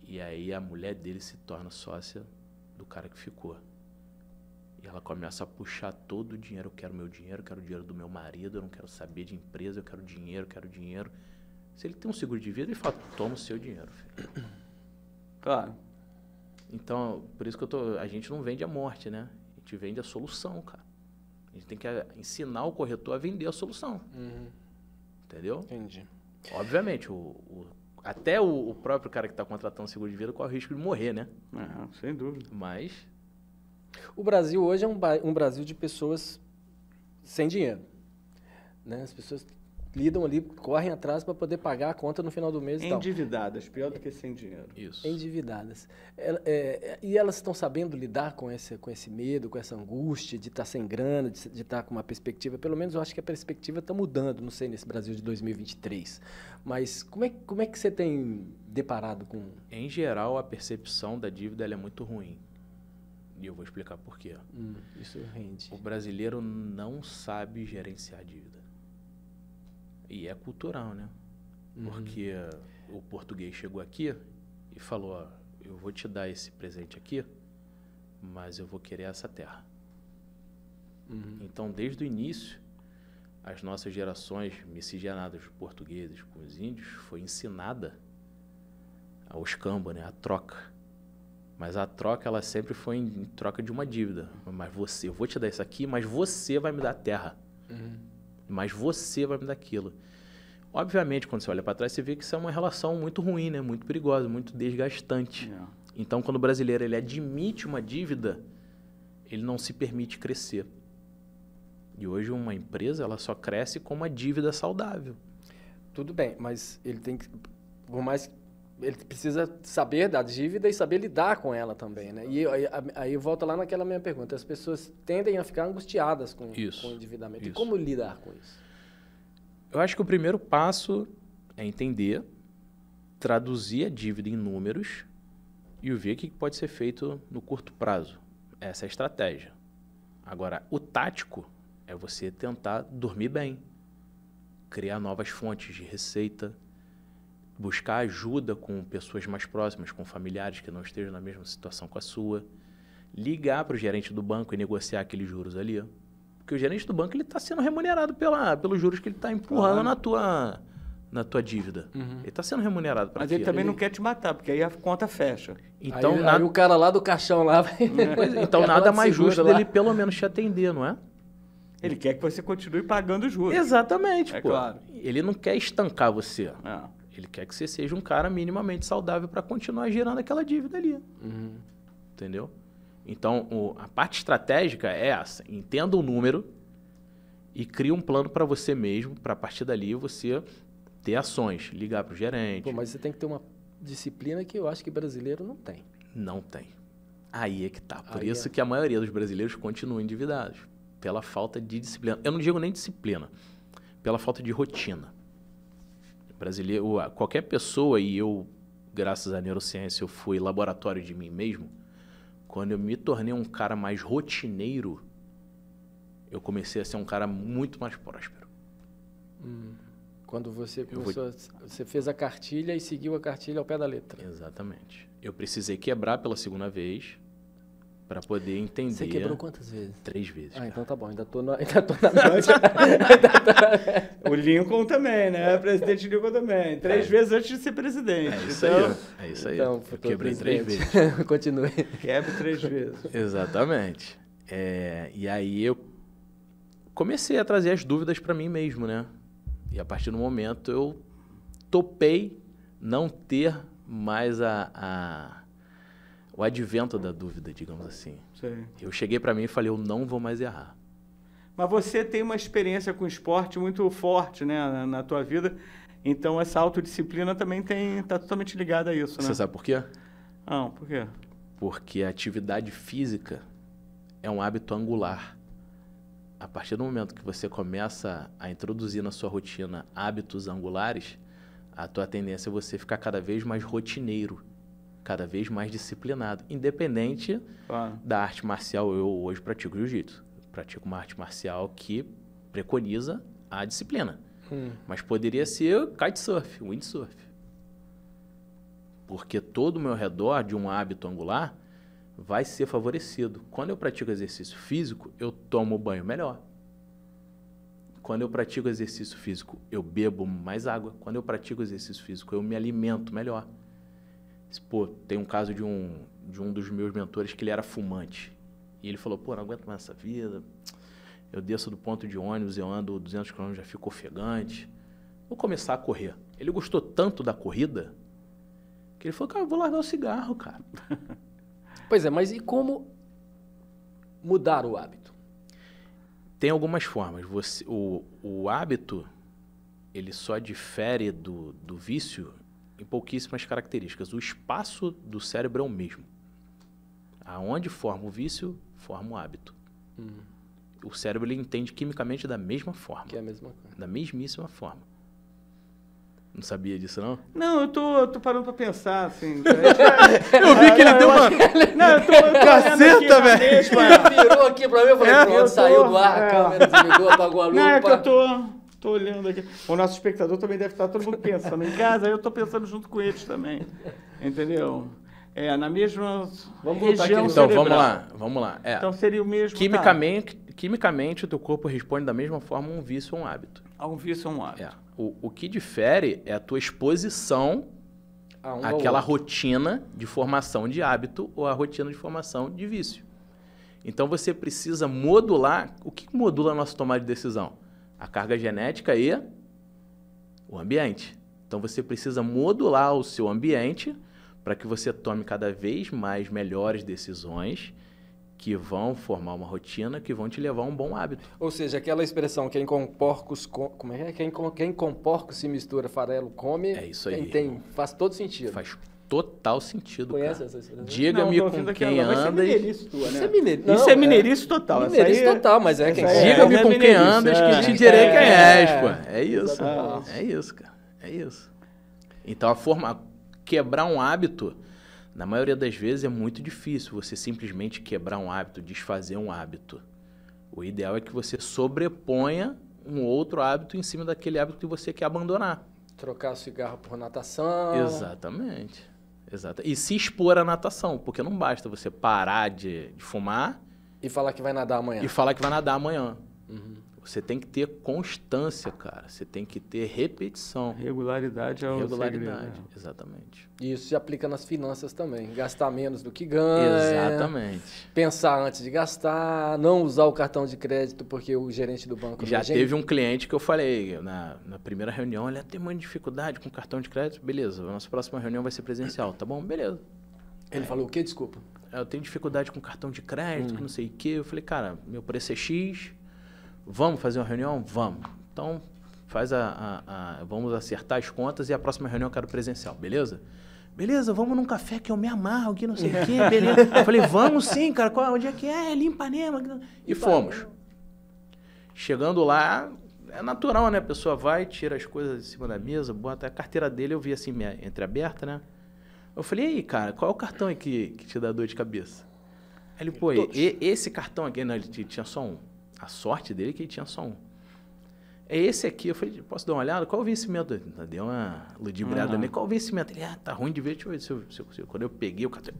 E aí a mulher dele se torna sócia do cara que ficou. E ela começa a puxar todo o dinheiro. Eu quero meu dinheiro, eu quero o dinheiro do meu marido, eu não quero saber de empresa, eu quero dinheiro. Se ele tem um seguro de vida, ele fala, toma o seu dinheiro, filho. Claro. Então, por isso que a gente não vende a morte, né? A gente vende a solução, cara. A gente tem que ensinar o corretor a vender a solução. Entendeu? Entendi. Obviamente, até o próprio cara que está contratando seguro de vida corre o risco de morrer, né? Sem dúvida. Mas... O Brasil hoje é um Brasil de pessoas sem dinheiro. Né? As pessoas lidam ali, correm atrás para poder pagar a conta no final do mês. Endividadas, pior do que sem dinheiro. Isso. Endividadas. E elas estão sabendo lidar com esse medo, com essa angústia de estar sem grana, de estar com uma perspectiva. Pelo menos eu acho que a perspectiva está mudando, não sei, nesse Brasil de 2023. Mas como é que você tem deparado com... Em geral, a percepção da dívida ela é muito ruim. E eu vou explicar por quê. Isso rende. O brasileiro não sabe gerenciar a dívida. E é cultural, né? Porque o português chegou aqui e falou, ó, eu vou te dar esse presente aqui, mas eu vou querer essa terra. Então, desde o início, as nossas gerações miscigenadas dos portugueses com os índios foi ensinada ao escambo, né? A troca. Mas a troca, ela sempre foi em troca de uma dívida. Mas eu vou te dar isso aqui, mas você vai me dar a terra. Mas você vai me dar aquilo. Obviamente, quando você olha para trás, você vê que isso é uma relação muito ruim, né? Muito perigosa, muito desgastante. Então, quando o brasileiro ele admite uma dívida, ele não se permite crescer. E hoje uma empresa ela só cresce com uma dívida saudável. Tudo bem, mas ele tem que... Por mais... Ele precisa saber da dívida e saber lidar com ela também, né? E aí volta lá naquela minha pergunta. As pessoas tendem a ficar angustiadas com o endividamento. E como lidar com isso? Eu acho que o primeiro passo é entender, traduzir a dívida em números e ver o que pode ser feito no curto prazo. Essa é a estratégia. Agora, o tático é você tentar dormir bem, criar novas fontes de receita, buscar ajuda com pessoas mais próximas, com familiares que não estejam na mesma situação com a sua, ligar para o gerente do banco e negociar aqueles juros ali. Porque o gerente do banco está sendo remunerado pelos juros que ele está empurrando na tua dívida. Ele está sendo remunerado para aquilo. Mas ele também não quer te matar, porque aí a conta fecha. Então, aí o cara lá do caixão lá vai... Então nada mais justo dele pelo menos te atender, não é? Ele quer que você continue pagando juros. Exatamente, pô. Claro. Ele não quer estancar você. Ele quer que você seja um cara minimamente saudável para continuar girando aquela dívida ali. Entendeu? Então, a parte estratégica é essa. Entenda o número e cria um plano para você mesmo, para a partir dali você ter ações, ligar para o gerente. Pô, mas você tem que ter uma disciplina que eu acho que brasileiro não tem. Não tem. Aí é que tá. Por isso que a maioria dos brasileiros continuam endividados. Pela falta de disciplina. Eu não digo nem disciplina. Pela falta de rotina. Brasileiro, qualquer pessoa, e eu, graças à neurociência, eu fui laboratório de mim mesmo, quando eu me tornei um cara mais rotineiro, eu comecei a ser um cara muito mais próspero. Quando você começou, você fez a cartilha e seguiu a cartilha ao pé da letra. Exatamente. Eu precisei quebrar pela segunda vez para poder entender. Você quebrou quantas vezes? 3 vezes. Ah, então cara. tá bom. Ainda tô na O Lincoln também, né? O presidente Lincoln também. 3 vezes antes de ser presidente. É isso aí. É isso aí. Então, eu quebrei 3 vezes. Continue. Quebre 3 vezes. Exatamente. E aí eu comecei a trazer as dúvidas para mim mesmo, né? E a partir do momento eu topei não ter mais o advento da dúvida, digamos assim. Sim. Eu cheguei para mim e falei, eu não vou mais errar. Mas você tem uma experiência com esporte muito forte, né, na tua vida. Então essa autodisciplina também está totalmente ligada a isso, né? Você sabe por quê? Não, por quê? Porque a atividade física é um hábito angular. A partir do momento que você começa a introduzir na sua rotina hábitos angulares, a tua tendência é você ficar cada vez mais rotineiro, cada vez mais disciplinado, independente da arte marcial. Eu hoje pratico jiu-jitsu, pratico uma arte marcial que preconiza a disciplina, mas poderia ser kitesurf, windsurf, porque todo o meu redor de um hábito angular vai ser favorecido. Quando eu pratico exercício físico, eu tomo banho melhor. Quando eu pratico exercício físico, eu bebo mais água. Quando eu pratico exercício físico, eu me alimento melhor. Pô, tem um caso de um dos meus mentores que ele era fumante. E ele falou, pô, não aguento mais essa vida. Eu desço do ponto de ônibus, eu ando 200 km, já fico ofegante. Vou começar a correr. Ele gostou tanto da corrida que ele falou, cara, eu vou largar o cigarro, cara. Pois é, mas e como mudar o hábito? Tem algumas formas. O hábito, ele só difere do vício em pouquíssimas características. O espaço do cérebro é o mesmo. Aonde forma o vício, forma o hábito. O cérebro ele entende quimicamente da mesma forma. Que é a mesma coisa. Da mesmíssima forma. Não sabia disso, não? Não, eu tô parando pra pensar, assim. Eu vi que ele deu uma... Não, eu tô Caceta, velho! Ele virou aqui pra mim, eu falei, pronto, saiu do ar, a câmera desligou, apagou a lupa. Não, é que eu tô olhando aqui. O nosso espectador também deve estar todo mundo pensando em casa, eu tô pensando junto com eles também. Entendeu? Na mesma região cerebral. Então, vamos lá. Então seria o mesmo... Quimicamente, o teu corpo responde da mesma forma a um vício ou um hábito. A um vício ou um hábito. O que difere é a tua exposição àquela rotina de formação de hábito ou a rotina de formação de vício. Então, você precisa modular... O que modula a nossa tomada de decisão? A carga genética e o ambiente. Então, você precisa modular o seu ambiente para que você tome cada vez mais melhores decisões que vão formar uma rotina, que vão te levar a um bom hábito. Ou seja, aquela expressão, quem com porcos... Como é que é? Quem com porcos se mistura, farelo come. É isso aí. Faz todo sentido. Faz total sentido, Conhece cara. essa expressão? Diga-me com quem anda... Isso é mineirice total. Mineirice total, mas é quem... Diga-me com quem andas que te direi quem és, pô. É isso. É isso, cara. É isso. Então, quebrar um hábito... Na maioria das vezes é muito difícil você simplesmente quebrar um hábito, desfazer um hábito. O ideal é que você sobreponha um outro hábito em cima daquele hábito que você quer abandonar. Trocar o cigarro por natação. Exatamente. E se expor à natação, porque não basta você parar de fumar... E falar que vai nadar amanhã. Você tem que ter constância, cara. Você tem que ter repetição. Regularidade é o segredo. Exatamente. E isso se aplica nas finanças também. Gastar menos do que ganha. Exatamente. Pensar antes de gastar. Não usar o cartão de crédito porque o gerente do banco... Já teve um cliente que eu falei na primeira reunião, ele tem muita dificuldade com cartão de crédito. Beleza, a nossa próxima reunião vai ser presencial. Tá bom? Beleza. Ele falou o quê? Desculpa. Eu tenho dificuldade com cartão de crédito, que não sei o quê. Eu falei, cara, meu preço é X... Vamos fazer uma reunião? Vamos. Então, vamos acertar as contas e a próxima reunião eu quero presencial, beleza? Beleza, vamos num café que eu me amarro aqui, não sei o quê, beleza. Eu falei, vamos sim, cara, onde é que é? Limpanema. E fomos. Chegando lá, é natural, né? A pessoa vai, tira as coisas de cima da mesa, bota a carteira dele, eu vi assim, entreaberta, né? Eu falei, e aí, cara, qual é o cartão aí que te dá dor de cabeça? Aí ele, pô, esse cartão aqui, não, ele tinha só um. A sorte dele é que ele tinha só um. É esse aqui. Eu falei, posso dar uma olhada? Qual o vencimento? Deu uma ludibriada nele. Qual o vencimento? Ele, tá ruim de ver. Deixa eu ver se eu consigo. Quando eu peguei, o cartão...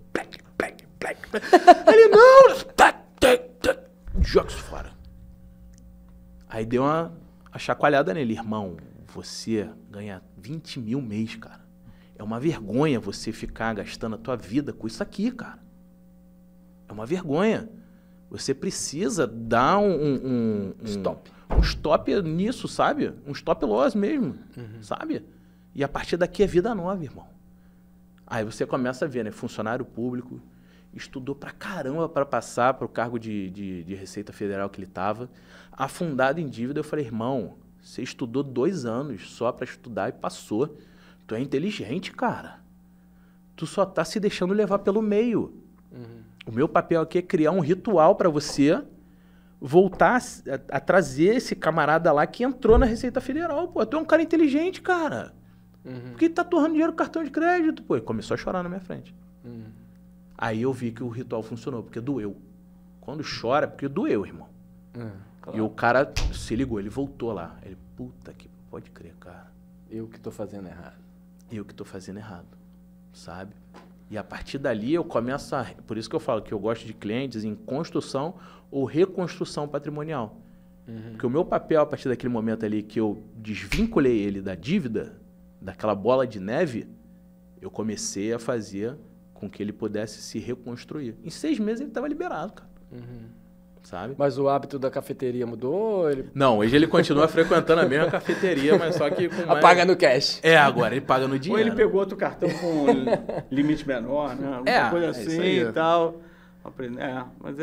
Ele, não! Joga isso fora. Aí deu uma chacoalhada nele. Irmão, você ganha 20 mil mês, cara. É uma vergonha você ficar gastando a tua vida com isso aqui, cara. É uma vergonha. Você precisa dar um stop. Um stop nisso, sabe? Um stop loss mesmo, sabe? E a partir daqui é vida nova, irmão. Aí você começa a ver, né? Funcionário público, estudou pra caramba pra passar pro cargo de Receita Federal que ele tava. Afundado em dívida, eu falei, irmão, você estudou 2 anos só pra estudar e passou. Tu é inteligente, cara. Tu só tá se deixando levar pelo meio. O meu papel aqui é criar um ritual pra você voltar a trazer esse camarada lá que entrou na Receita Federal, pô. Tu é um cara inteligente, cara. Por que tá torrando dinheiro com cartão de crédito, pô? Ele começou a chorar na minha frente. Aí eu vi que o ritual funcionou, porque doeu. Quando chora, é porque doeu, irmão. Claro. E o cara se ligou, ele voltou lá. Ele, puta que pode crer, cara. Eu que tô fazendo errado. Eu que tô fazendo errado, sabe? E a partir dali eu começo a... Por isso que eu falo que eu gosto de clientes em construção ou reconstrução patrimonial. Porque o meu papel, a partir daquele momento ali que eu desvinculei ele da dívida, daquela bola de neve, eu comecei a fazer com que ele pudesse se reconstruir. Em 6 meses ele estava liberado, cara. Sabe? Mas o hábito da cafeteria mudou? Não, hoje ele continua frequentando a mesma cafeteria, mas só que com mais... Paga no cash. Agora ele paga no dinheiro. Ou ele pegou outro cartão com limite menor, né? Alguma coisa assim e tal. Mas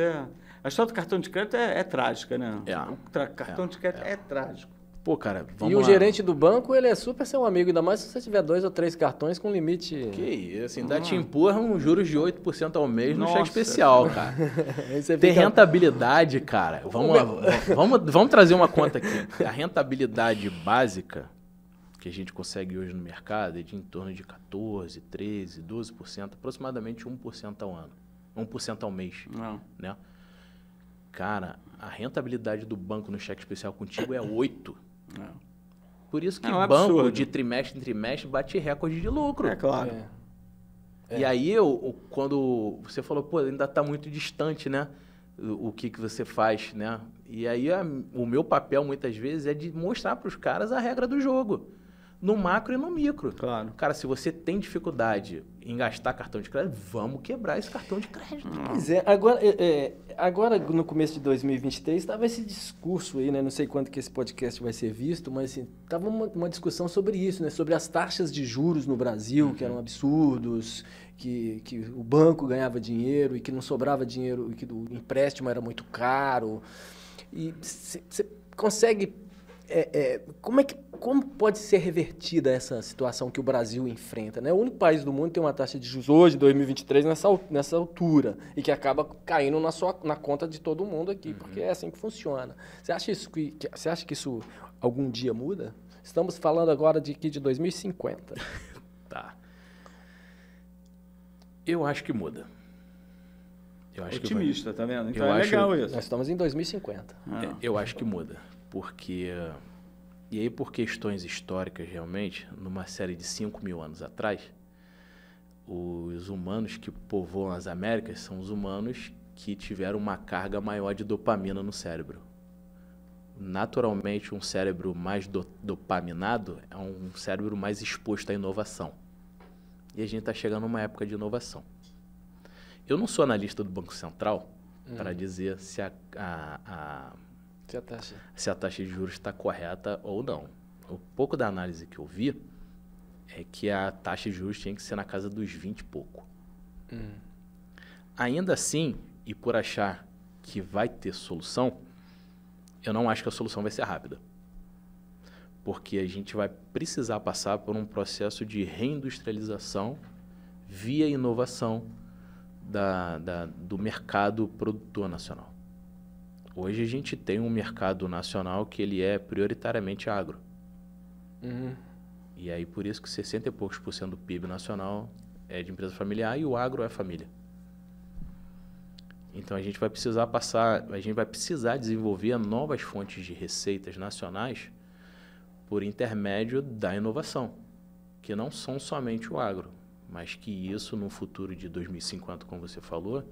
a história do cartão de crédito é trágica, né? O cartão de crédito é trágico. Pô, cara, vamos lá. E o gerente do banco, ele é super seu amigo, ainda mais se você tiver 2 ou 3 cartões com limite... Que isso, ainda te empurra um juros de 8% ao mês no cheque especial, cara. Tem rentabilidade, cara. Vamos trazer uma conta aqui. A rentabilidade básica que a gente consegue hoje no mercado é de em torno de 14%, 13%, 12%, aproximadamente 1% ao ano. 1% ao mês, né? Cara, a rentabilidade do banco no cheque especial contigo é 8%. Por isso que o banco, absurdo. De trimestre em trimestre, bate recorde de lucro. É claro. E aí, quando você falou, pô, ainda está muito distante, né? O que você faz, né? E aí, o meu papel, muitas vezes, é de mostrar para os caras a regra do jogo. No macro e no micro. Claro. Cara, se você tem dificuldade em gastar cartão de crédito, vamos quebrar esse cartão de crédito. Pois é. Agora, no começo de 2023, estava esse discurso aí, né? Não sei quando que esse podcast vai ser visto, mas estava uma discussão sobre isso, né? Sobre as taxas de juros no Brasil, que eram absurdos, que o banco ganhava dinheiro e que não sobrava dinheiro, e que o empréstimo era muito caro. E você consegue... Como pode ser revertida essa situação que o Brasil enfrenta, né? O único país do mundo que tem uma taxa de juros hoje, 2023, nessa altura, e que acaba caindo na conta de todo mundo aqui, porque é assim que funciona. Você acha que isso algum dia muda? Estamos falando agora de 2050. Tá. Eu acho que muda. Otimista, tá vendo? Então legal isso. Nós estamos em 2050. Eu acho que muda. Porque, e aí por questões históricas realmente, numa série de 5 mil anos atrás, os humanos que povoam as Américas são os humanos que tiveram uma carga maior de dopamina no cérebro. Naturalmente, um cérebro mais dopaminado é um cérebro mais exposto à inovação. E a gente está chegando numa época de inovação. Eu não sou analista do Banco Central para dizer se a taxa de juros está correta ou não. O pouco da análise que eu vi é que a taxa de juros tinha que ser na casa dos 20 e pouco. Ainda assim, e por achar que vai ter solução, eu não acho que a solução vai ser rápida. Porque a gente vai precisar passar por um processo de reindustrialização via inovação do mercado produtor nacional. Hoje a gente tem um mercado nacional que ele é prioritariamente agro. E aí por isso que 60 e poucos % do PIB nacional é de empresa familiar e o agro é família. Então a gente vai precisar desenvolver novas fontes de receitas nacionais por intermédio da inovação, que não são somente o agro, mas que isso no futuro de 2050, como você falou,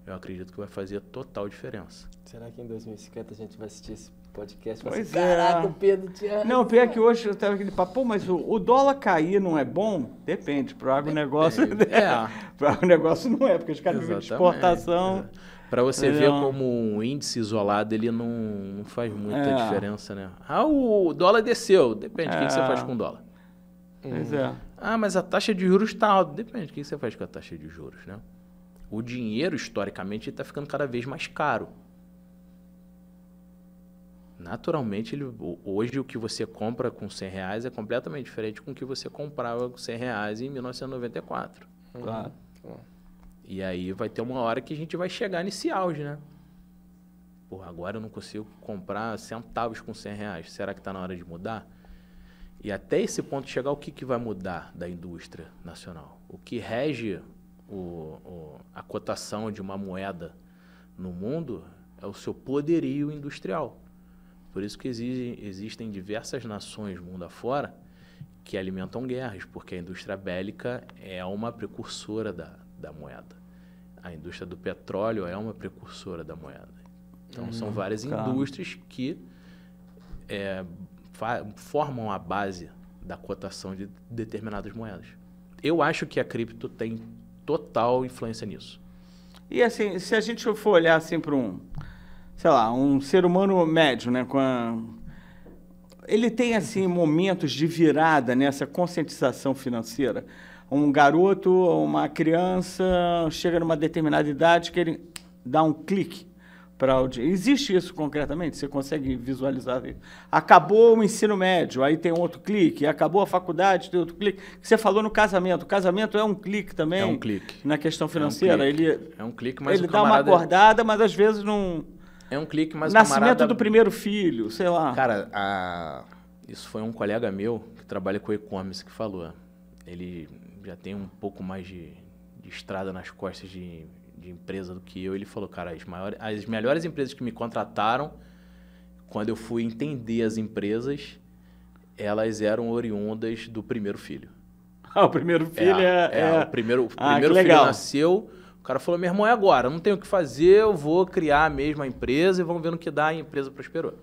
eu acredito que vai fazer total diferença. Será que em 2050 a gente vai assistir esse podcast? Pois caraca, o Pedro tinha... Não, o pior é que hoje eu estava aquele papo, mas o dólar cair não é bom? Depende, para o agronegócio... Para o agronegócio não é, porque os caras vivem de exportação... Para você ver como um índice isolado, ele não faz muita diferença, né? O dólar desceu. Depende, o que você faz com o dólar? Pois é. Mas a taxa de juros está alta. Depende, o que você faz com a taxa de juros, né? O dinheiro, historicamente, está ficando cada vez mais caro. Naturalmente, hoje o que você compra com R$100 é completamente diferente com o que você comprava com R$100 em 1994. Claro. E aí vai ter uma hora que a gente vai chegar nesse auge, né? Porra, agora eu não consigo comprar centavos com R$100. Será que está na hora de mudar? E até esse ponto chegar, o que vai mudar da indústria nacional? O que rege a cotação de uma moeda no mundo é o seu poderio industrial. Por isso que existem diversas nações mundo afora que alimentam guerras, porque a indústria bélica é uma precursora da moeda. A indústria do petróleo é uma precursora da moeda. Então, são várias indústrias que formam a base da cotação de determinadas moedas. Eu acho que a cripto tem total influência nisso. E assim, se a gente for olhar assim para um ser humano médio, né, ele tem assim momentos de virada nessa conscientização financeira. Um garoto ou uma criança chega numa determinada idade que ele dá um clique para o dinheiro. Existe isso concretamente? Você consegue visualizar isso? Acabou o ensino médio, aí tem outro clique. Acabou a faculdade, tem outro clique. Você falou no casamento. O casamento é um clique também? É um clique. Na questão financeira. É um clique, mas ele dá uma acordada, mas às vezes não... É um clique, mas Nascimento do primeiro filho, sei lá. Cara, isso foi um colega meu que trabalha com e-commerce que falou. Ele já tem um pouco mais de estrada nas costas de empresa do que eu. Ele falou, cara, as melhores empresas que me contrataram, quando eu fui entender as empresas, elas eram oriundas do primeiro filho. O primeiro filho o primeiro filho nasceu, o cara falou, meu irmão, é agora, não tenho o que fazer, eu vou criar a mesma empresa e vamos ver no que dá, a empresa prosperou.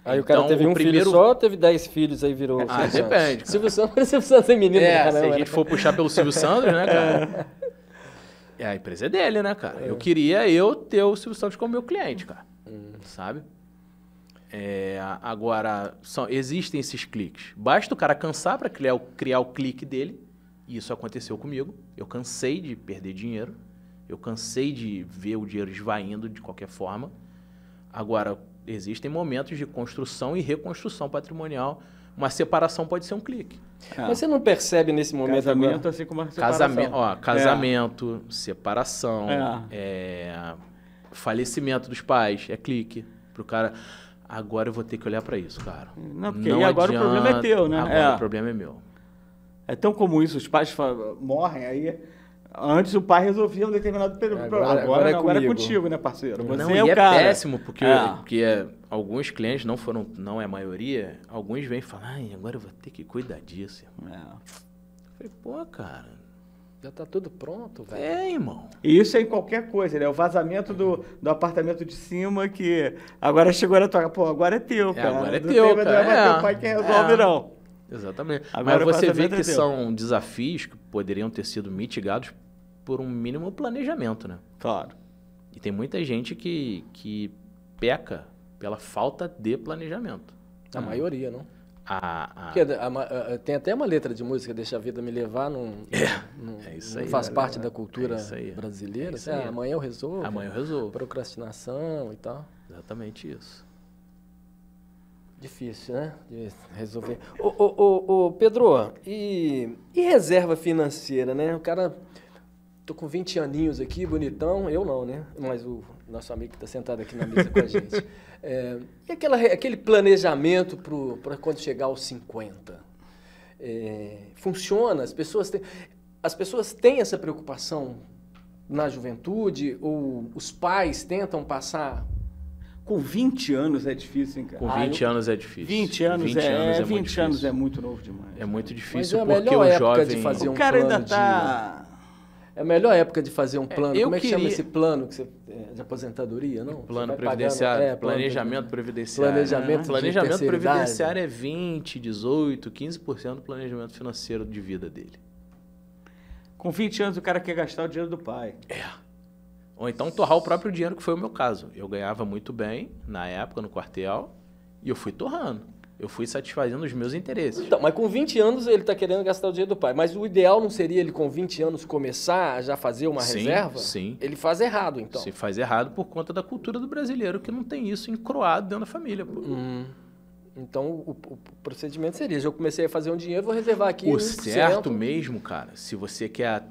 Aí então, o cara teve filho só, teve 10 filhos, aí virou... Depende. Silvio Santos é menino. Se a gente for puxar pelo Silvio Santos, né, cara? A empresa é dele, né, cara? Eu queria ter o Silvio Santos como meu cliente, cara. Sabe? Agora, existem esses cliques. Basta o cara cansar para criar o clique dele. E isso aconteceu comigo. Eu cansei de perder dinheiro. Eu cansei de ver o dinheiro esvaindo de qualquer forma. Agora, existem momentos de construção e reconstrução patrimonial. Uma separação pode ser um clique. Mas você não percebe nesse momento casamento, agora? Assim como a separação. Casamento, separação, falecimento dos pais, é clique. Pro cara, agora eu vou ter que olhar para isso, cara. Não, porque agora o problema é teu, né? Agora o problema é meu. É tão comum isso, os pais morrem, aí... Antes o pai resolvia um determinado período. Agora é contigo, né, parceiro? Você é o cara. É péssimo, porque alguns clientes, não é a maioria, alguns vêm e falam, agora eu vou ter que cuidar disso. Eu falei, pô, cara, já tá tudo pronto, velho. Irmão. E isso é em qualquer coisa, né? O vazamento do apartamento de cima que agora chegou na tua... Pô, agora é teu, cara. Agora é teu, cara. Não é teu pai que resolve, não. Exatamente. Agora mas você vê que são desafios que poderiam ter sido mitigados por um mínimo planejamento, né? Claro. E tem muita gente que peca pela falta de planejamento. A maioria, não? Tem até uma letra de música, Deixa a Vida Me Levar, não faz parte da cultura brasileira. Amanhã eu resolvo. Amanhã eu resolvo. Procrastinação e tal. Exatamente isso. Difícil, né? De resolver. Pedro, e reserva financeira, né? O cara... Tô com 20 aninhos aqui, bonitão. Eu não, né? Mas o nosso amigo que está sentado aqui na mesa com a gente. E aquele planejamento para quando chegar aos 50? Funciona? As pessoas têm essa preocupação na juventude? Ou os pais tentam passar? Com 20 anos é difícil, hein, cara? Com 20 anos é difícil. 20 anos 20 é, muito 20 anos difícil. é muito novo demais. É muito Mas difícil é a porque melhor o época jovem... de fazer O cara ainda plano tá... É a melhor época de fazer um plano. eu Como é que chama queria- esse plano que você, de aposentadoria, não? Plano Você vai previdenciário, pagando- planejamento previdenciário. Planejamento de Planejamento terceira previdenciário é 20, 18, 15% do planejamento financeiro de vida dele. Com 20 anos o cara quer gastar o dinheiro do pai. Ou então torrar o próprio dinheiro, que foi o meu caso. Eu ganhava muito bem, na época, no quartel, e eu fui torrando. Eu fui satisfazendo os meus interesses. Então, mas com 20 anos ele está querendo gastar o dinheiro do pai. Mas o ideal não seria ele com 20 anos começar a já fazer uma Sim, reserva? sim. Ele faz errado, então. Se faz errado por conta da cultura do brasileiro, que não tem isso encroado dentro da família. Pô. Então o procedimento seria, eu comecei a fazer um dinheiro, vou reservar aqui O 1%. certo mesmo, cara, se você quer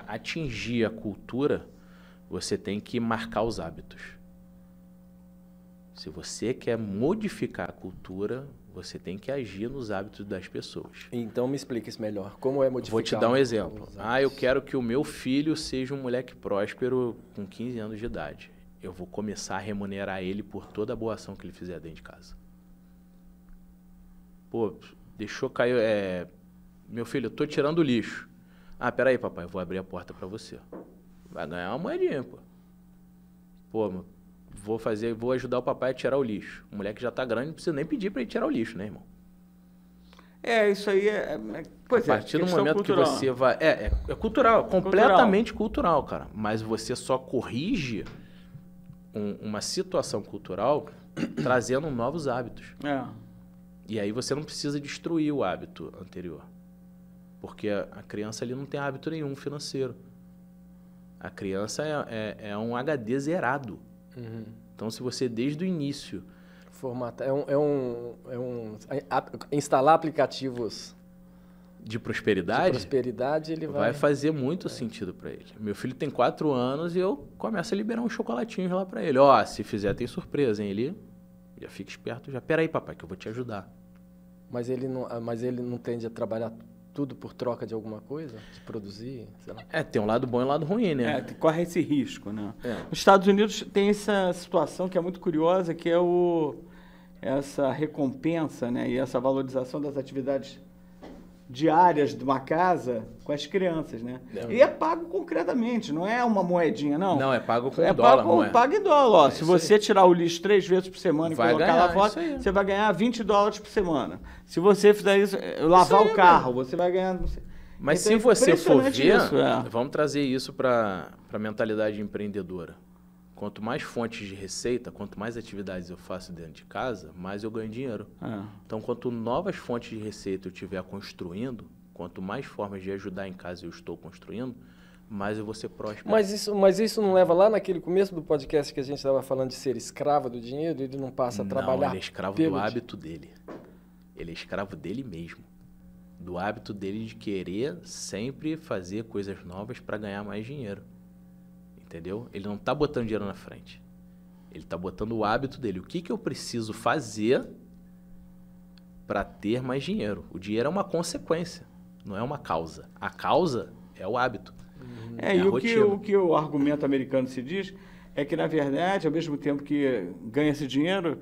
atingir a cultura, você tem que marcar os hábitos. Se você quer modificar a cultura, você tem que agir nos hábitos das pessoas. Então me explica isso melhor. Como é modificar? Vou te dar um exemplo. os Ah, eu quero que o meu filho seja um moleque próspero com 15 anos de idade. Eu vou começar a remunerar ele por toda a boa ação que ele fizer dentro de casa. Pô, deixou cair... Meu filho, eu tô tirando o lixo. Ah, peraí, papai, eu vou abrir a porta pra você. Vai ganhar uma moedinha, pô. Pô, vou ajudar o papai a tirar o lixo. O moleque já tá grande, não precisa nem pedir pra ele tirar o lixo, né, irmão? Isso aí pois A partir do questão momento cultural. que você vai... É cultural, completamente cultural, cara. Mas você só corrige uma situação cultural trazendo novos hábitos. E aí você não precisa destruir o hábito anterior. Porque a criança ali não tem hábito nenhum financeiro. A criança é um HD zerado. Então, se você desde o início... instalar aplicativos de de prosperidade, ele vai fazer muito sentido para ele. Meu filho tem 4 anos e eu começo a liberar uns chocolatinhos lá para ele. Ó, se fizer tem surpresa, hein? Ele já fica esperto, já. Pera aí, papai, que eu vou te ajudar. Mas ele não tende a trabalhar tudo por troca de alguma coisa? De produzir, sei lá? Tem um lado bom e um lado ruim, né? Corre esse risco, né? Os Estados Unidos tem essa situação que é muito curiosa, que é essa recompensa, né? E essa valorização das atividades diárias de uma casa com as crianças, né? E é pago concretamente, não é uma moedinha, não. Não, é pago com É dólar, pago, não é? pago em dólar. Ó, se você tirar o lixo 3 vezes por semana e Vai colocar ganhar, lá fora, isso aí. você vai ganhar $20 por semana. Se você fizer isso, lavar o carro, você vai ganhar... Não sei. Mas Então, se você for impressionante ver, isso, vamos trazer isso para a mentalidade empreendedora. Quanto mais fontes de receita, quanto mais atividades eu faço dentro de casa, mais eu ganho dinheiro. Então, quanto novas fontes de receita eu estiver construindo, quanto mais formas de ajudar em casa eu estou construindo, mais eu vou ser próspero. Mas isso não leva lá naquele começo do podcast que a gente estava falando de ser escravo do dinheiro? Ele não passa a trabalhar? Não, ele é escravo do hábito dele. Ele é escravo dele mesmo. Do hábito dele de querer sempre fazer coisas novas para ganhar mais dinheiro. Entendeu? Ele não está botando dinheiro na frente. Ele está botando o hábito dele. O que eu preciso fazer para ter mais dinheiro? O dinheiro é uma consequência, não é uma causa. A causa é o hábito. E o que o argumento americano se diz é que, na verdade, ao mesmo tempo que ganha esse dinheiro,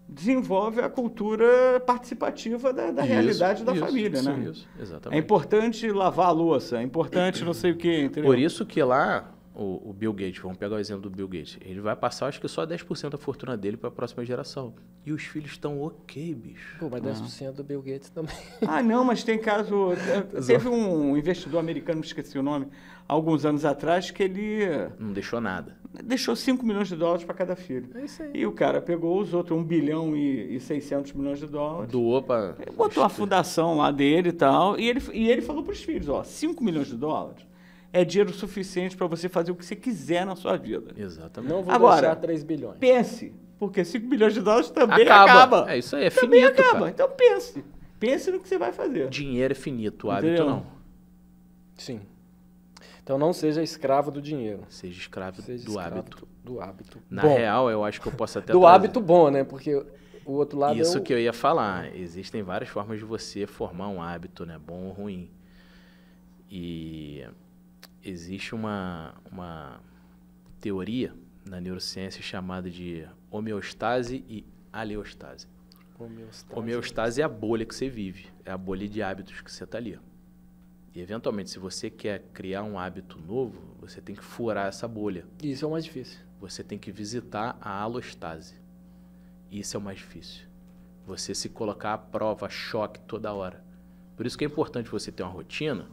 desenvolve a cultura participativa da realidade da família, né? Isso, exatamente. É importante lavar a louça, é importante não sei o quê, entendeu? Por isso que lá, o Bill Gates, vamos pegar o exemplo do Bill Gates, ele vai passar, acho que só 10% da fortuna dele para a próxima geração. E os filhos estão ok, bicho. Pô, mas 10% do Bill Gates também. Não, mas tem caso... Teve um investidor americano, me esqueci o nome, alguns anos atrás, que ele... Não deixou nada. Deixou $5 milhões para cada filho. É isso aí. E o cara pegou os outros, $1 bilhão e 600 milhões. Doou para... Botou a fundação lá dele e tal, e ele falou para os filhos, $5 milhões é dinheiro suficiente para você fazer o que você quiser na sua vida. Exatamente. Não vou Agora, deixar 3 bilhões. Pense, porque $5 milhões também acaba. É isso aí, é também finito, acaba. cara. Então pense. Pense no que você vai fazer. Dinheiro é finito, o hábito Entendeu? não. Sim. Então não seja escravo do dinheiro. Seja escravo Seja do escravo hábito. Do hábito. Na bom. real, eu acho que eu posso até Do trazer- hábito bom, né? Porque o outro lado Isso é o... que eu ia falar. Existem várias formas de você formar um hábito, né? Bom ou ruim. E Existe uma teoria na neurociência chamada de homeostase e aleostase. Homeostase é a bolha que você vive, é a bolha de hábitos que você está ali. E, eventualmente, se você quer criar um hábito novo, você tem que furar essa bolha. Isso é o mais difícil. Você tem que visitar a alostase. Isso é o mais difícil. Você se colocar à prova, a choque toda hora. Por isso que é importante você ter uma rotina.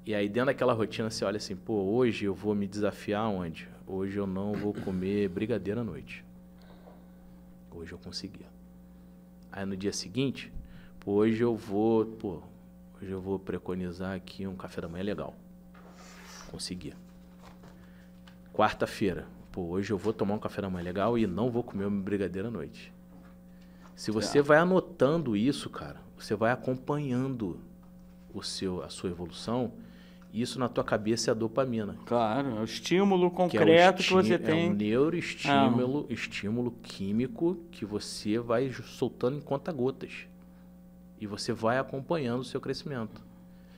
E aí, dentro daquela rotina, você olha assim, pô, hoje eu vou me desafiar onde? Hoje eu não vou comer brigadeiro à noite. Hoje eu consegui. Aí, no dia seguinte, pô, hoje eu vou preconizar aqui um café da manhã legal. Consegui. Quarta-feira, pô, hoje eu vou tomar um café da manhã legal e não vou comer uma brigadeiro à noite. Se você vai anotando isso, cara, você vai acompanhando a sua evolução. Isso na tua cabeça é a dopamina. Claro, é o estímulo concreto que você tem. É um neuroestímulo, estímulo químico que você vai soltando em conta-gotas. E você vai acompanhando o seu crescimento.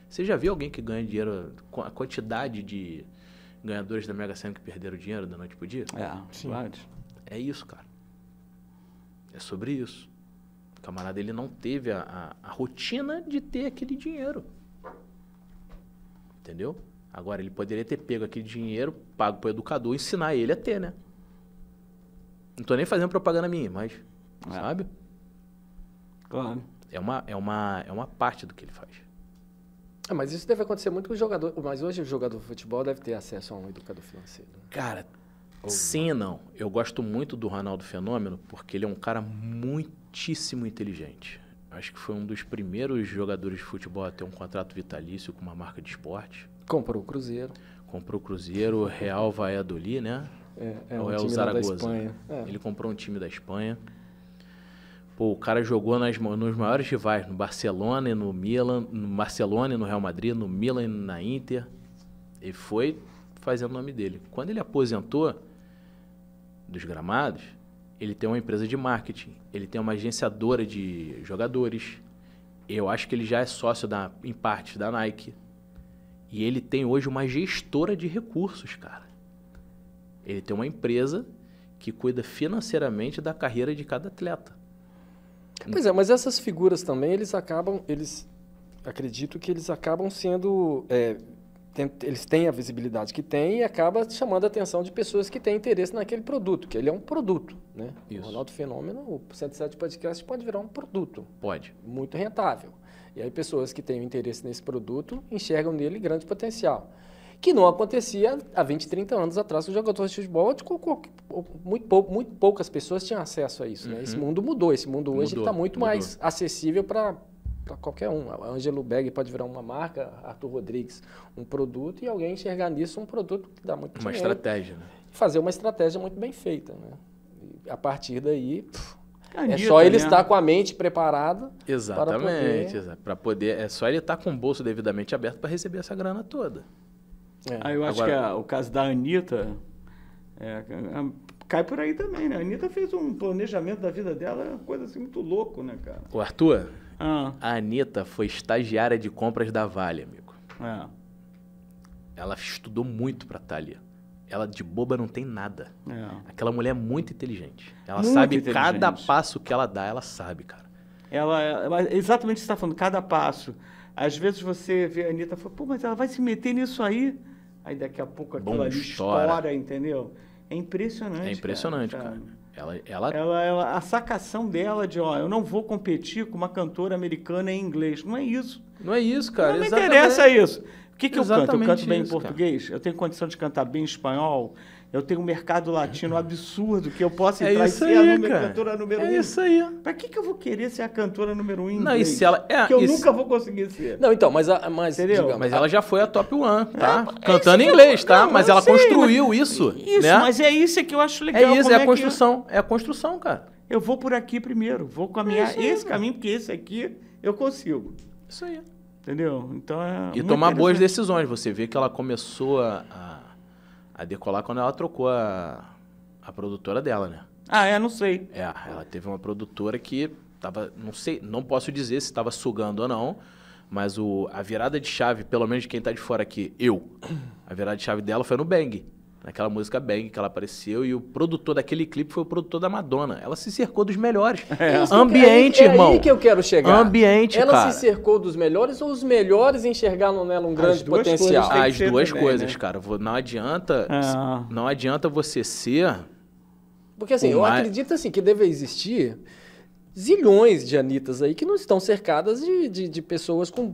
Você já viu alguém que ganha dinheiro, a quantidade de ganhadores da Mega Sena que perderam dinheiro da noite pro dia? Sim. Vários. É isso, cara. É sobre isso. O camarada, ele não teve a rotina de ter aquele dinheiro. Entendeu? Agora, ele poderia ter pego aquele dinheiro, pago pro educador, ensinar ele a ter, né? Não tô nem fazendo propaganda minha, mas, sabe? Claro. É uma parte do que ele faz. Mas isso deve acontecer muito com o jogador. Mas hoje o jogador de futebol deve ter acesso a um educador financeiro. Cara, sim e não. Eu gosto muito do Ronaldo Fenômeno porque ele é um cara muitíssimo inteligente. Acho que foi um dos primeiros jogadores de futebol a ter um contrato vitalício com uma marca de esporte. Comprou o Cruzeiro. Comprou o Cruzeiro, Real Valladolid, né? Ou é o Zaragoza. Da Espanha. Ele comprou um time da Espanha. Pô, o cara jogou nos maiores rivais, no Barcelona e no Milan, no Barcelona e no Real Madrid, no Milan e na Inter. Ele foi fazendo o nome dele. Quando ele aposentou dos gramados, ele tem uma empresa de marketing, ele tem uma agenciadora de jogadores. Eu acho que ele já é sócio, em parte, da Nike. E ele tem hoje uma gestora de recursos, cara. Ele tem uma empresa que cuida financeiramente da carreira de cada atleta. Pois é, mas essas figuras também, acredito que eles acabam sendo, eles têm a visibilidade que têm e acaba chamando a atenção de pessoas que têm interesse naquele produto, que ele é um produto, né? Isso. O Ronaldo Fenômeno, o 107 Podcast pode virar um produto. Pode. Muito rentável. E aí pessoas que têm interesse nesse produto enxergam nele grande potencial. Que não acontecia há 20, 30 anos atrás com os jogadores de futebol, muito poucas pessoas tinham acesso a isso. Né? Esse mundo mudou, esse mundo hoje está muito mais acessível para qualquer um. A Ângelo Beg pode virar uma marca, Arthur Rodrigues um produto, e alguém enxergar nisso um produto que dá muito dinheiro. Uma estratégia, né? Fazer uma estratégia muito bem feita. Né? E a partir daí, Anitta, é só ele estar com a mente preparada. Exatamente. Para poder, é só ele estar com o bolso devidamente aberto para receber essa grana toda. Eu acho que o caso da Anitta cai por aí também, né? A Anitta fez um planejamento da vida dela, uma coisa assim muito louco, né, cara? O Arthur, a Anitta foi estagiária de compras da Vale, amigo. Ela estudou muito para estar ali. Ela de boba não tem nada. Aquela mulher é muito inteligente. Ela muito sabe inteligente. Cada passo que ela dá, ela sabe, cara. Ela exatamente o que você está falando, cada passo. Às vezes você vê a Anitta e fala, pô, mas ela vai se meter nisso aí? Aí daqui a pouco aquilo ali estoura, entendeu? É impressionante. É impressionante, cara. A sacação dela de, eu não vou competir com uma cantora americana em inglês. Não é isso. Não é isso, cara. Não me interessa isso. O que eu canto? Eu canto bem isso, em português? Cara. Eu tenho condição de cantar bem em espanhol? Eu tenho um mercado latino absurdo que eu posso entrar e ser a cantora número 1. É isso aí. Pra que eu vou querer ser a cantora número 1 em não, inglês? E se ela, que eu nunca vou conseguir ser. Não, então, mas digamos, mas ela já foi a top 1, tá? Cantando em inglês, tá? Mas ela construiu isso. Isso, né? Mas é isso que eu acho legal. É isso, é a construção. É a construção, cara. Eu vou por aqui primeiro. Vou caminhar esse caminho, porque esse aqui eu consigo. Isso aí. Entendeu? Então e tomar boas decisões. Você vê que ela começou a decolar quando ela trocou a produtora dela, né? Não sei. Ela teve uma produtora que tava, não sei, não posso dizer se estava sugando ou não, Mas a virada de chave, pelo menos de quem tá de fora aqui, a virada de chave dela foi no Bang. Naquela música Bang que ela apareceu, e o produtor daquele clipe foi o produtor da Madonna. Ela se cercou dos melhores. Ambiente, irmão. É aí que eu quero chegar. Ambiente, ela cara. Se cercou dos melhores ou os melhores enxergaram nela um grande potencial? As duas coisas, cara. Não adianta você ser... Porque assim, eu acredito assim, que deve existir zilhões de Anitas aí que não estão cercadas de pessoas com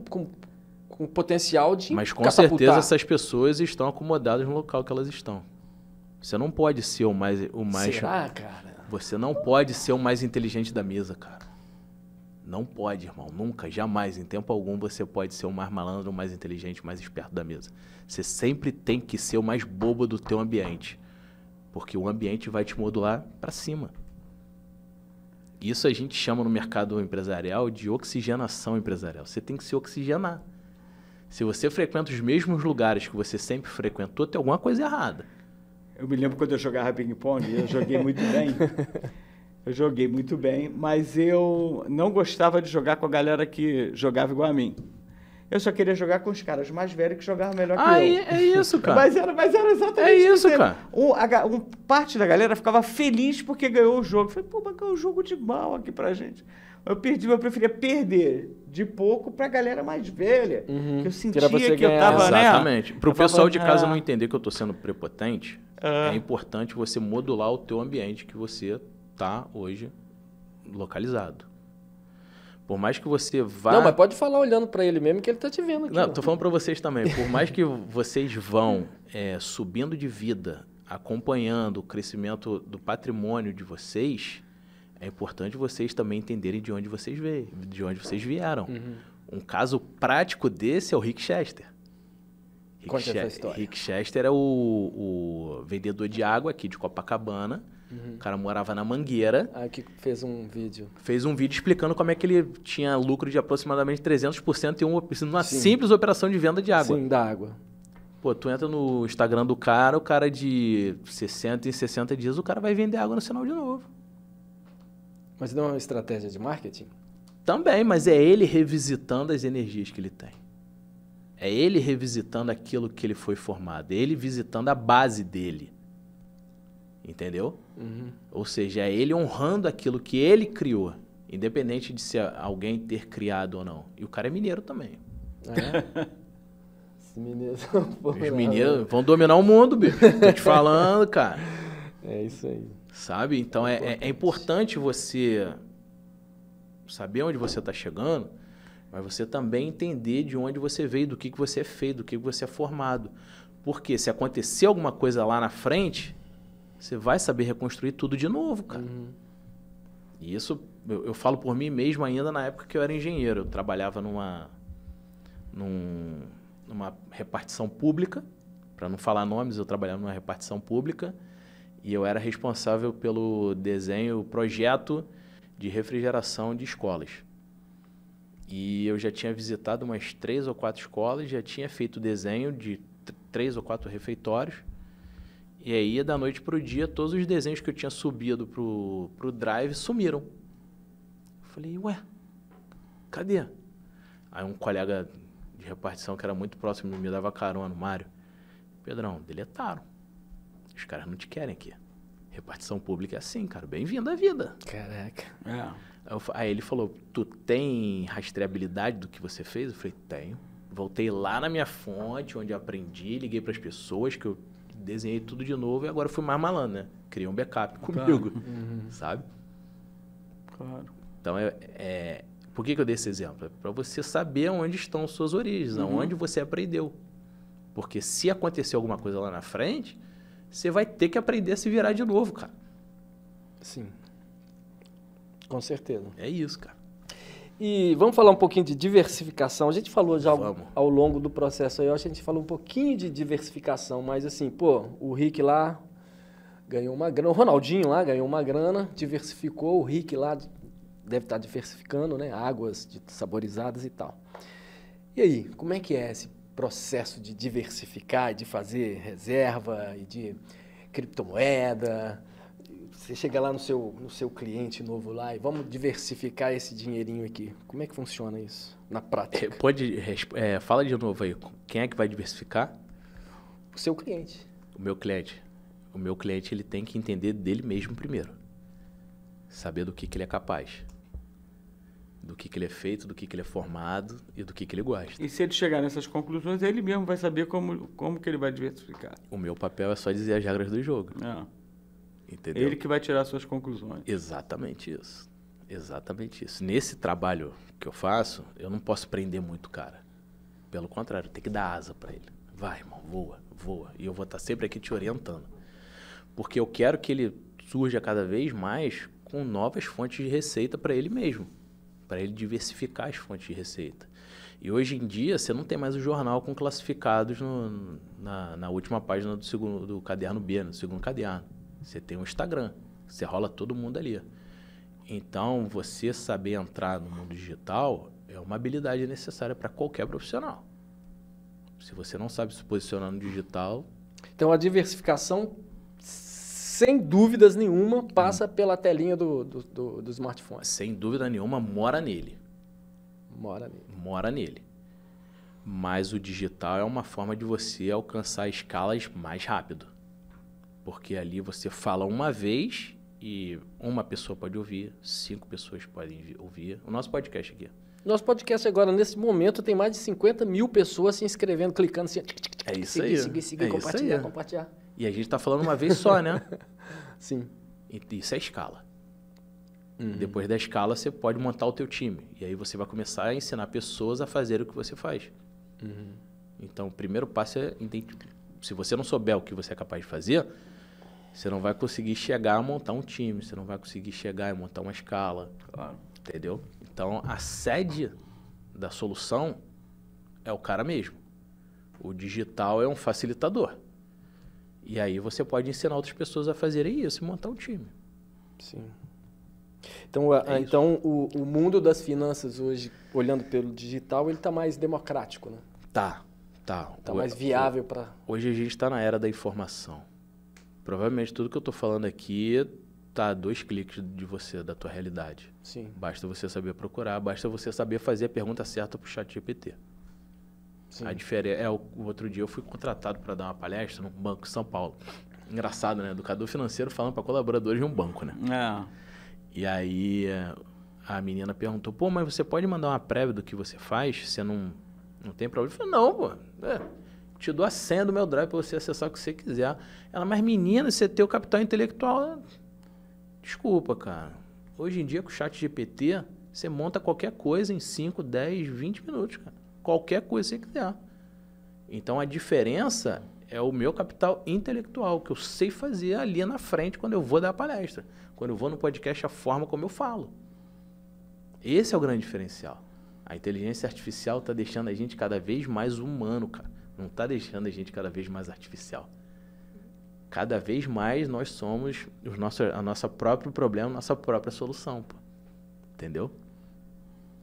potencial de Mas com catapultar. certeza essas pessoas estão acomodadas no local que elas estão. Você não pode ser o mais... Será, cara? Você não pode ser o mais inteligente da mesa, cara. Não pode, irmão. Nunca, jamais, em tempo algum, você pode ser o mais malandro, o mais inteligente, o mais esperto da mesa. Você sempre tem que ser o mais bobo do teu ambiente. Porque o ambiente vai te modular para cima. Isso a gente chama no mercado empresarial de oxigenação empresarial. Você tem que se oxigenar. Se você frequenta os mesmos lugares que você sempre frequentou, tem alguma coisa errada. Eu me lembro quando eu jogava ping-pong, eu joguei muito bem. Eu joguei muito bem, mas eu não gostava de jogar com a galera que jogava igual a mim. Eu só queria jogar com os caras mais velhos que jogavam melhor que eu. É isso, cara. Mas era exatamente isso, cara. Parte da galera ficava feliz porque ganhou o jogo. Eu falei, pô, mas ganhou um jogo de mal aqui pra gente. Eu preferia perder de pouco pra galera mais velha. Que eu sentia que eu tava, né? Exatamente. Pro pessoal de casa não entender que eu tô sendo prepotente, é importante você modular o teu ambiente que você tá hoje localizado. Por mais que você vá... Não, mas pode falar olhando pra ele mesmo que ele tá te vendo aqui. Não, tô falando pra vocês também. Por mais que vocês vão subindo de vida, acompanhando o crescimento do patrimônio de vocês, é importante vocês também entenderem de onde vocês veio, de onde vocês vieram. Um caso prático desse é o Rick Chester. Conte essa história. Rick Chester é o vendedor de água aqui de Copacabana. O cara morava na Mangueira. Que fez um vídeo. Fez um vídeo explicando como é que ele tinha lucro de aproximadamente 300% em uma simples operação de venda de água. Sim, da água. Pô, tu entra no Instagram do cara, o cara de 60 em 60 dias, o cara vai vender água no sinal de novo. Mas não é uma estratégia de marketing? Também, mas é ele revisitando as energias que ele tem. É ele revisitando aquilo que ele foi formado. É ele visitando a base dele. Entendeu? Ou seja, é ele honrando aquilo que ele criou, independente de se alguém ter criado ou não. E o cara é mineiro também. Os mineiros vão dominar o mundo, bicho. Tô te falando, cara. É isso aí. Sabe? Então é importante você saber onde você está chegando, mas você também entender de onde você veio, do que você é feito, do que você é formado. Porque se acontecer alguma coisa lá na frente, você vai saber reconstruir tudo de novo, cara. E isso, eu falo por mim mesmo ainda na época que eu era engenheiro. Eu trabalhava numa repartição pública, para não falar nomes, eu trabalhava numa repartição pública e eu era responsável pelo desenho, projeto de refrigeração de escolas. E eu já tinha visitado umas 3 ou 4 escolas, já tinha feito desenho de 3 ou 4 refeitórios. E aí, da noite pro dia, todos os desenhos que eu tinha subido pro Drive sumiram. Eu falei, ué, cadê? Aí um colega de repartição que era muito próximo me dava carona, o Mário. Pedrão, deletaram. Os caras não te querem aqui. Repartição pública é assim, cara. Bem-vindo à vida. Caraca. Aí ele falou, tu tem rastreabilidade do que você fez? Eu falei, tenho. Voltei lá na minha fonte, onde eu aprendi, liguei para as pessoas que eu desenhei tudo de novo e agora fui mais malandro, né? Criei um backup comigo, sabe? Claro. Então, por que eu dei esse exemplo? É para você saber onde estão suas origens, onde você aprendeu. Porque se acontecer alguma coisa lá na frente, você vai ter que aprender a se virar de novo, cara. Sim. Com certeza. É isso, cara. E vamos falar um pouquinho de diversificação. A gente falou já ao longo do processo aí, eu acho que a gente falou um pouquinho de diversificação, mas assim, pô, o Rick lá ganhou uma grana, o Ronaldinho lá ganhou uma grana, diversificou, o Rick lá deve estar diversificando, né? Águas saborizadas e tal. E aí, como é que é esse processo de diversificar, de fazer reserva e de criptomoeda? Você chega lá no seu cliente novo lá e vamos diversificar esse dinheirinho aqui. Como é que funciona isso na prática? Fala de novo aí. Quem é que vai diversificar? O seu cliente. O meu cliente. O meu cliente, ele tem que entender dele mesmo primeiro. Saber do que ele é capaz. Do que ele é feito, do que ele é formado e do que ele gosta. E se ele chegar nessas conclusões, ele mesmo vai saber como que ele vai diversificar. O meu papel é só dizer as regras do jogo. É. Entendeu? Ele que vai tirar suas conclusões. Exatamente isso. Exatamente isso. Nesse trabalho que eu faço, eu não posso prender muito o cara. Pelo contrário, tem que dar asa para ele. Vai, irmão, voa, voa. E eu vou estar sempre aqui te orientando. Porque eu quero que ele surja cada vez mais com novas fontes de receita para ele mesmo. Para ele diversificar as fontes de receita. E hoje em dia, você não tem mais o jornal com classificados na última página do caderno B, no segundo caderno. Você tem um Instagram, você rola todo mundo ali. Então, você saber entrar no mundo digital é uma habilidade necessária para qualquer profissional. Se você não sabe se posicionar no digital... Então, a diversificação, sem dúvidas nenhuma, passa pela telinha do smartphone. Sem dúvida nenhuma, mora nele. Mora nele. Mas o digital é uma forma de você alcançar escalas mais rápido. Porque ali você fala uma vez e uma pessoa pode ouvir, 5 pessoas podem ouvir. O nosso podcast aqui. Nosso podcast agora, nesse momento, tem mais de 50 mil pessoas se inscrevendo, clicando assim. É isso aí. Seguir, compartilhar. E a gente está falando uma vez só, né? Sim. E isso é escala. Depois da escala, você pode montar o teu time. E aí você vai começar a ensinar pessoas a fazer o que você faz. Então, o primeiro passo é... Se você não souber o que você é capaz de fazer, você não vai conseguir chegar a montar um time. Você não vai conseguir chegar a montar uma escala. Claro. Entendeu? Então, a sede da solução é o cara mesmo. O digital é um facilitador. E aí você pode ensinar outras pessoas a fazerem isso e montar um time. Sim. Então, o mundo das finanças hoje, olhando pelo digital, ele está mais democrático, né? Tá. Está mais viável para... Hoje a gente está na era da informação. Provavelmente tudo que eu estou falando aqui está a 2 cliques de você, da tua realidade. Sim. Basta você saber procurar, basta você saber fazer a pergunta certa para o ChatGPT. Sim. A diferença o outro dia eu fui contratado para dar uma palestra num banco em São Paulo. Engraçado, né? Educador financeiro falando para colaboradores de um banco, né? E aí a menina perguntou, pô, mas você pode mandar uma prévia do que você faz? Você não tem problema? Eu falei, não, pô. Te dou a senha do meu drive para você acessar o que você quiser. Ela, mas menina, você tem o capital intelectual. Desculpa, cara. Hoje em dia, com o ChatGPT, você monta qualquer coisa em 5, 10, 20 minutos, cara. Qualquer coisa que você quiser. Então, a diferença é o meu capital intelectual, que eu sei fazer ali na frente quando eu vou dar a palestra. Quando eu vou no podcast, a forma como eu falo. Esse é o grande diferencial. A inteligência artificial está deixando a gente cada vez mais humano, cara. Não está deixando a gente cada vez mais artificial. Cada vez mais nós somos a nossa próprio problema, a nossa própria solução, pô. Entendeu?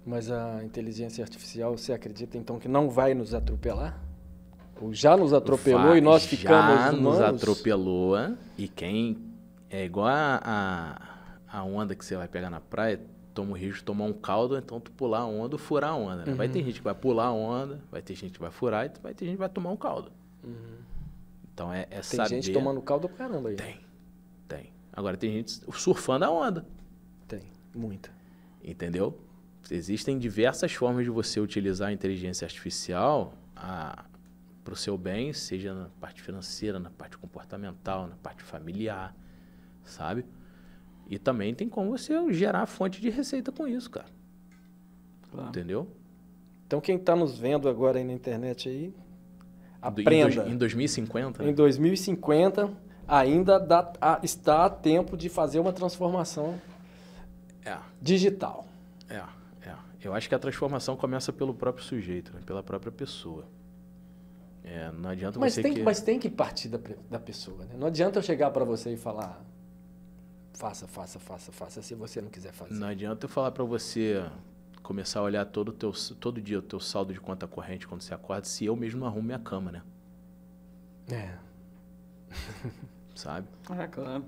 Mas a inteligência artificial, você acredita então que não vai nos atropelar? Ou já nos atropelou e nós ficamos já humanos? nos atropelou e quem... É igual a onda que você vai pegar na praia, toma o risco de tomar um caldo, então tu pular a onda ou furar a onda, né? Vai ter gente que vai pular a onda, vai ter gente que vai furar e vai ter gente que vai tomar um caldo. Então é saber... Tem gente tomando caldo pra caramba aí. Tem. Agora tem gente surfando a onda. Tem, muita. Entendeu? Existem diversas formas de você utilizar a inteligência artificial para o seu bem, seja na parte financeira, na parte comportamental, na parte familiar, sabe? E também tem como você gerar fonte de receita com isso, cara. Claro. Entendeu? Então quem está nos vendo agora aí na internet aí, aprenda. Em 2050? Né? Em 2050 ainda está a tempo de fazer uma transformação digital. Eu acho que a transformação começa pelo próprio sujeito, né? Pela própria pessoa. Não adianta Mas você tem que partir da pessoa, né? Não adianta eu chegar para você e falar faça se você não quiser fazer. Não adianta eu falar para você começar a olhar todo dia o teu saldo de conta corrente quando você acorda, se eu mesmo não arrumo minha cama, né? Sabe? Claro.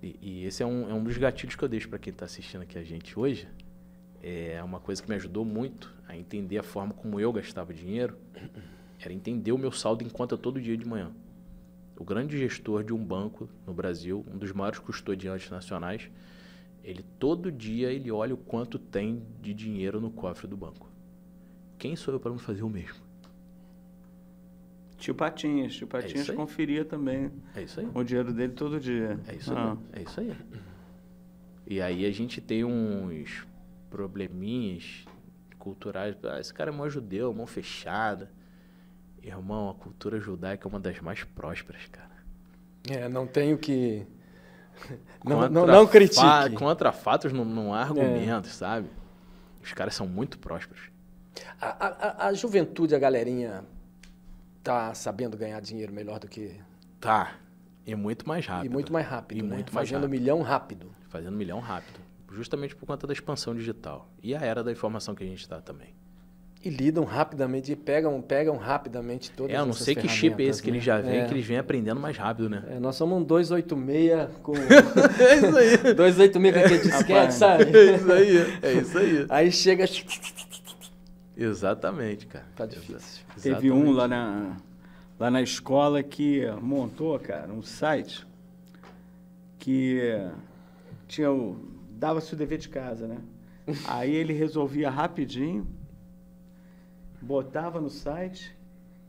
E esse é um dos gatilhos que eu deixo para quem está assistindo aqui a gente hoje. É uma coisa que me ajudou muito a entender a forma como eu gastava dinheiro, era entender o meu saldo em conta todo dia de manhã. O grande gestor de um banco no Brasil, um dos maiores custodiantes nacionais, ele todo dia ele olha o quanto tem de dinheiro no cofre do banco. Quem sou eu para não fazer o mesmo? Tio Patinhas conferia também o dinheiro dele todo dia. É isso aí. É isso aí. E aí a gente tem uns probleminhas culturais. Esse cara é mó judeu, mão fechada. Irmão, a cultura judaica é uma das mais prósperas, cara. Não tenho que... Não critique. Contra fatos não há argumentos, sabe? Os caras são muito prósperos. A juventude, a galerinha, tá sabendo ganhar dinheiro melhor do que... Tá. E muito mais rápido. E muito mais rápido, né? Muito mais Fazendo rápido. milhão rápido. Fazendo milhão rápido. Justamente por conta da expansão digital. E a era da informação que a gente está também. E lidam rapidamente, e pegam rapidamente todas essas eu não sei que chip é esse que eles já vêm, que eles vêm aprendendo mais rápido, né? Nós somos um 286 com... É isso aí. 286 com aquele disquete, sabe? É isso aí. Aí chega... Exatamente, cara. Tá difícil. Teve um lá na escola que montou, cara, um site que dava-se o dever de casa, né? Aí ele resolvia rapidinho, botava no site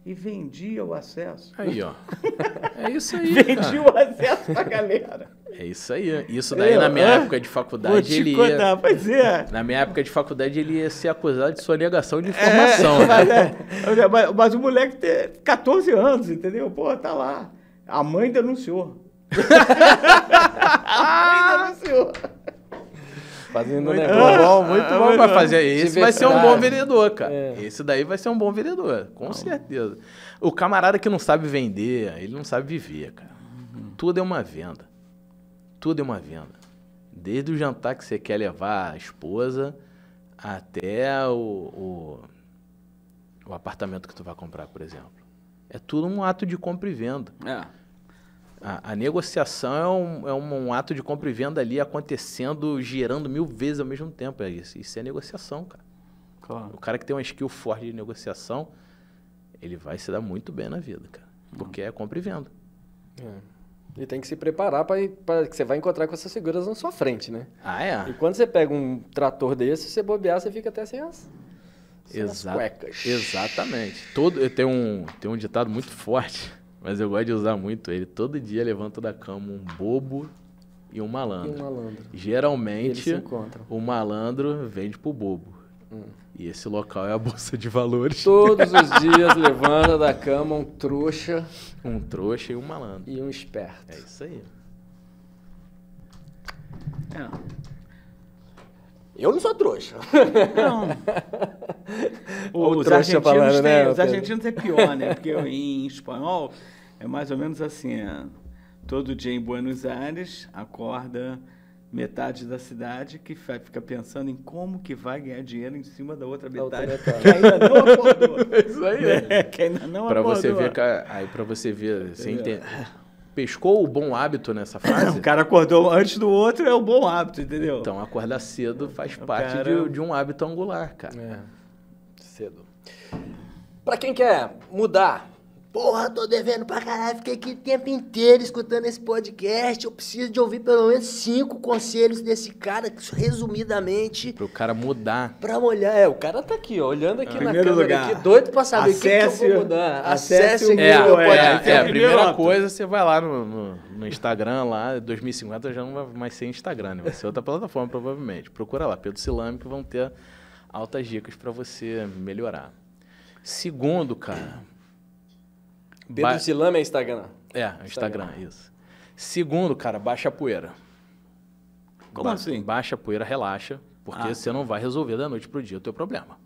e vendia o acesso. Aí, ó. É isso aí, vendia o acesso pra galera. É isso aí. Isso daí, na minha época de faculdade, vou te contar, pois é. Na minha época de faculdade, ele ia ser acusado de sonegação de informação. Mas o moleque tem 14 anos, entendeu? Pô, tá lá. A mãe denunciou. A mãe denunciou. Fazendo muito negócio. bom, muito bom pra fazer. Esse vai ser um bom vendedor, cara. É. Esse daí vai ser um bom vendedor, com certeza. O camarada que não sabe vender, ele não sabe viver, cara. Tudo é uma venda. Tudo é uma venda. Desde o jantar que você quer levar a esposa até o apartamento que tu vai comprar, por exemplo. É tudo um ato de compra e venda. A negociação é um ato de compra e venda ali acontecendo, girando 1000 vezes ao mesmo tempo. Isso é negociação, cara. Claro. O cara que tem uma skill forte de negociação, ele vai se dar muito bem na vida, cara. Porque é compra e venda. E tem que se preparar para que você vai encontrar com essas figuras na sua frente, né? É. E quando você pega um trator desse, se você bobear, você fica até sem as cuecas. Exatamente. Tem um ditado muito forte, mas eu gosto de usar muito ele. Todo dia levanta da cama um bobo e um malandro. Geralmente, o malandro vende pro bobo. E esse local é a Bolsa de Valores. Todos os dias levanta da cama um trouxa. Um trouxa e um malandro. E um esperto. É isso aí. Eu não sou trouxa. Não. Os trouxa falando, né? Os argentinos é pior, né? Porque em espanhol é mais ou menos assim. Todo dia em Buenos Aires, acorda metade da cidade que fica pensando em como que vai ganhar dinheiro em cima da outra metade. Que ainda não acordou. Isso aí. Que ainda não pra acordou. Você ver, aí pra você ver, você entende. Pescou o bom hábito nessa fase? O cara acordou antes do outro, é o bom hábito, entendeu? Então, acordar cedo faz parte de um hábito angular, cara. Cedo. Pra quem quer mudar, porra, tô devendo pra caralho, fiquei aqui o tempo inteiro escutando esse podcast, eu preciso de ouvir pelo menos 5 conselhos desse cara, resumidamente. Pro cara mudar. Pra olhar, o cara tá aqui, ó, olhando aqui na câmera, lugar, aqui, doido pra saber o que eu vou mudar. Acesse aqui o podcast. A primeira coisa, você vai lá no Instagram, lá, 2050 já não vai mais ser Instagram, né? Vai ser outra plataforma, provavelmente. Procura lá, Pedro Silame, que vão ter altas dicas pra você melhorar. Segundo, cara... Pedro Silame é Instagram. Instagram, isso. Segundo, cara, baixa a poeira. Como assim? Baixa a poeira, relaxa, porque você não vai resolver da noite pro dia o teu problema.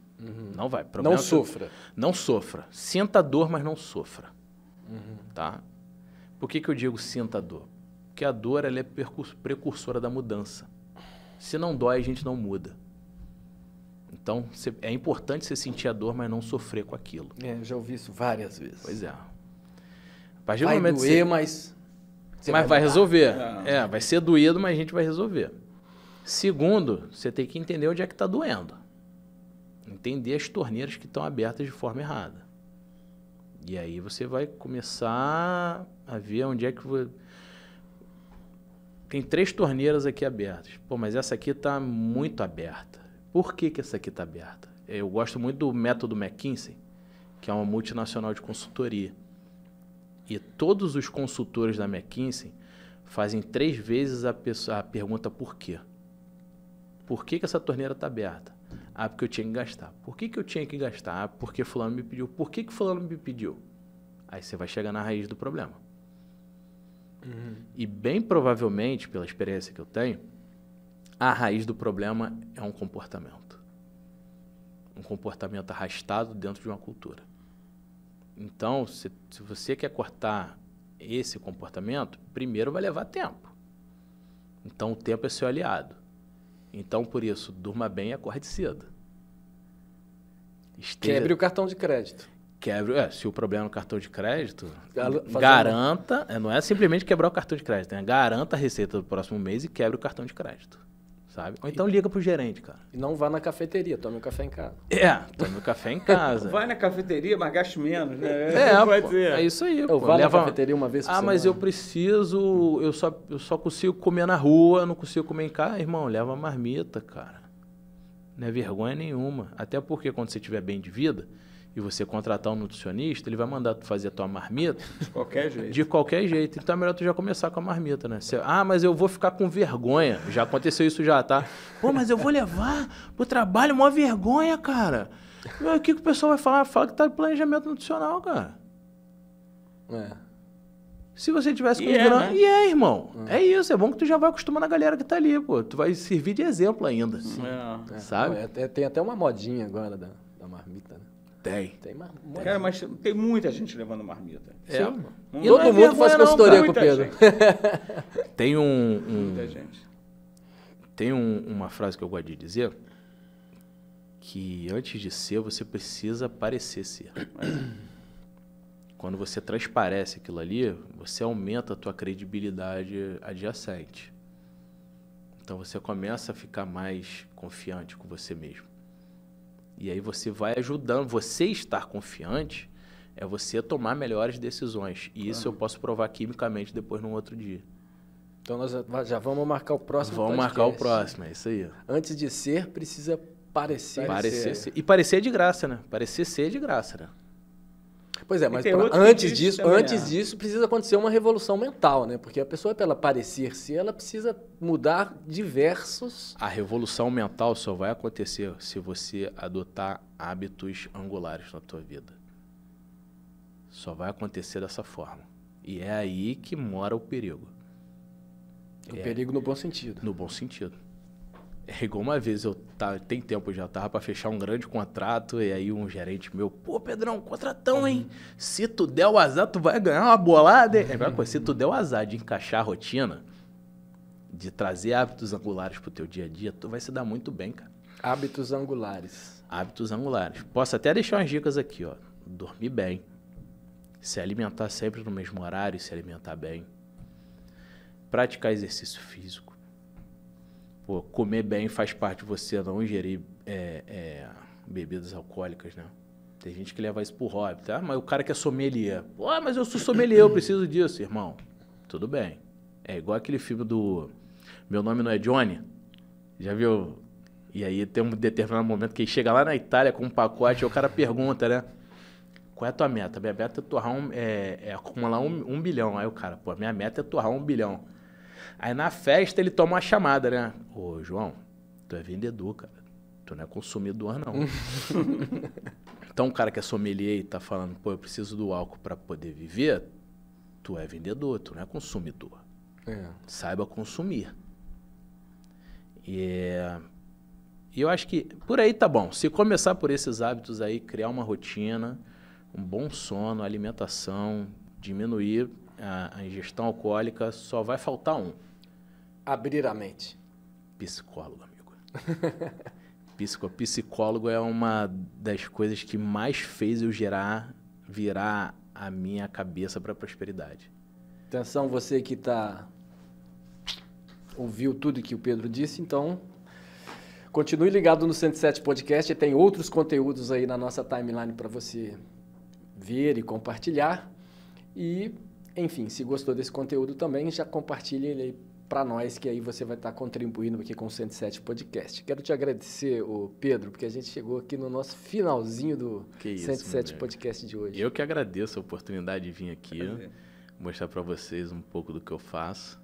Não vai. Não sofra. Não sofra. Sinta a dor, mas não sofra. Tá? Por que eu digo sinta a dor? Porque a dor ela é precursora da mudança. Se não dói, a gente não muda. Então, é importante você sentir a dor, mas não sofrer com aquilo. Eu já ouvi isso várias vezes. Pois é. A partir do vai momento doer, mas Mas vai resolver. Vai ser doído, mas a gente vai resolver. Segundo, você tem que entender onde é que está doendo. Entender as torneiras que estão abertas de forma errada. E aí você vai começar a ver onde é que... Tem 3 torneiras aqui abertas. Pô, mas essa aqui está muito aberta. Por que essa aqui está aberta? Eu gosto muito do método McKinsey, que é uma multinacional de consultoria. E todos os consultores da McKinsey fazem 3 vezes a pergunta por quê. Por que essa torneira está aberta? Ah, porque eu tinha que gastar. Por que eu tinha que gastar? Ah, porque fulano me pediu. Por que fulano me pediu? Aí você vai chegar na raiz do problema. E bem provavelmente, pela experiência que eu tenho, a raiz do problema é um comportamento. Um comportamento arrastado dentro de uma cultura. Então, se você quer cortar esse comportamento, primeiro vai levar tempo. Então, o tempo é seu aliado. Então, por isso, durma bem e acorde cedo. Quebre o cartão de crédito. Se o problema é no cartão de crédito, garanta, não é simplesmente quebrar o cartão de crédito, garanta a receita do próximo mês e quebre o cartão de crédito, sabe? Ou então liga pro gerente, cara. E não vá na cafeteria, tome um café em casa. Tome um café em casa. Vai na cafeteria, mas gaste menos, né? É isso aí. Eu vou na cafeteria uma vez por semana. Mas eu preciso, eu só consigo comer na rua, não consigo comer em casa. Irmão, leva marmita, cara. Não é vergonha nenhuma. Até porque quando você estiver bem de vida e você contratar um nutricionista, ele vai mandar tu fazer a tua marmita... De qualquer jeito. De qualquer jeito. Então é melhor tu já começar com a marmita, né? Mas eu vou ficar com vergonha. Já aconteceu isso já, tá? Pô, mas eu vou levar pro trabalho, mó vergonha, cara. O que o pessoal vai falar? Fala que tá de planejamento nutricional, cara. Se você tivesse com grana... né? Irmão. É isso. É bom que tu já vai acostumando a galera que tá ali, pô. Tu vai servir de exemplo ainda. Sabe? Tem até uma modinha agora da marmita, né? Tem. Cara, mas tem muita gente levando marmita. Sim. E Todo mundo faz consultoria com o Pedro. Tem Muita gente. Tem uma frase que eu gosto de dizer, que antes de ser, você precisa parecer ser. Quando você transparece aquilo ali, você aumenta a tua credibilidade adjacente. Então você começa a ficar mais confiante com você mesmo. E aí você vai ajudando. Você estar confiante é você tomar melhores decisões. E isso eu posso provar quimicamente depois num outro dia. Então nós já vamos marcar o próximo podcast. Marcar o próximo, é isso aí. Antes de ser, precisa parecer. Parecer ser. E parecer é de graça, né? Parecer ser é de graça, né? Pois é, mas antes disso precisa acontecer uma revolução mental, né? Porque a pessoa, para ela parecer ser, ela precisa mudar diversos... A revolução mental só vai acontecer se você adotar hábitos angulares na tua vida. Só vai acontecer dessa forma. E é aí que mora o perigo. O perigo no bom sentido. No bom sentido. É igual uma vez, tem tempo já, tava para fechar um grande contrato, e aí um gerente meu, pô, Pedrão, contratão, hein? Se tu der o azar, tu vai ganhar uma bolada, hein? Se tu der o azar de encaixar a rotina, de trazer hábitos angulares pro teu dia a dia, tu vai se dar muito bem, cara. Hábitos angulares. Hábitos angulares. Posso até deixar umas dicas aqui, ó. Dormir bem. Se alimentar sempre no mesmo horário, se alimentar bem. Praticar exercício físico. Pô, comer bem faz parte de você não ingerir bebidas alcoólicas, né? Tem gente que leva isso pro hobby, tá? Mas o cara que é sommelier. Pô, mas eu sou sommelier, eu preciso disso, irmão. Tudo bem. É igual aquele filme do Meu Nome Não É Johnny. Já viu? E aí tem um determinado momento que ele chega lá na Itália com um pacote e o cara pergunta, né? Qual é a tua meta? Minha meta é torrar acumular um bilhão. Aí o cara, pô, minha meta é torrar 1 bilhão. Aí na festa ele toma uma chamada, né? Ô, João, tu é vendedor, cara. Tu não é consumidor, não. Então o cara que é sommelier e tá falando, pô, eu preciso do álcool para poder viver, tu é vendedor, tu não é consumidor. Saiba consumir. E eu acho que por aí tá bom. Se começar por esses hábitos aí, criar uma rotina, um bom sono, alimentação, diminuir a ingestão alcoólica, só vai faltar um. Abrir a mente. Psicólogo, amigo. Psicólogo é uma das coisas que mais fez eu virar a minha cabeça para a prosperidade. Atenção, você que ouviu tudo que o Pedro disse, então continue ligado no 107 Podcast, e tem outros conteúdos aí na nossa timeline para você ver e compartilhar. E, enfim, se gostou desse conteúdo também, já compartilhe ele para nós, que aí você vai estar contribuindo aqui com o 107 Podcast. Quero te agradecer, Pedro, porque a gente chegou aqui no nosso finalzinho do 107 Podcast de hoje. Eu que agradeço a oportunidade de vir aqui, mostrar para vocês um pouco do que eu faço,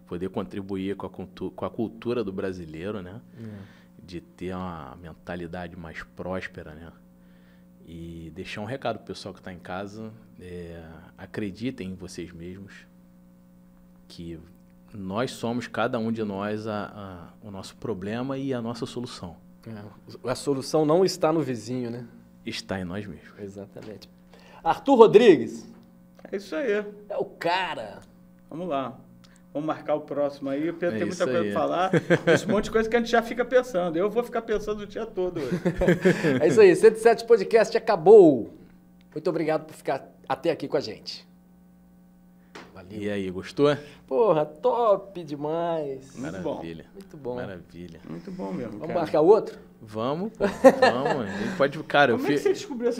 poder contribuir com a cultura do brasileiro, né? De ter uma mentalidade mais próspera, né? E deixar um recado pro pessoal que está em casa, acreditem em vocês mesmos, que nós somos, cada um de nós, o nosso problema e a nossa solução. A solução não está no vizinho, né? Está em nós mesmos. Exatamente. Arthur Rodrigues. É isso aí. É o cara. Vamos lá. Vamos marcar o próximo aí. O Pedro tem muita isso coisa aí. para falar. Tem um monte de coisa que a gente já fica pensando. Eu vou ficar pensando o dia todo hoje. É isso aí. 107 Podcast acabou. Muito obrigado por ficar até aqui com a gente. Valeu. E aí, gostou? Porra, top demais. Maravilha. Muito bom. Maravilha. Muito bom mesmo, Vamos cara. marcar outro? Vamos, pô. Vamos. A gente pode... Cara, Como é que você descobriu essa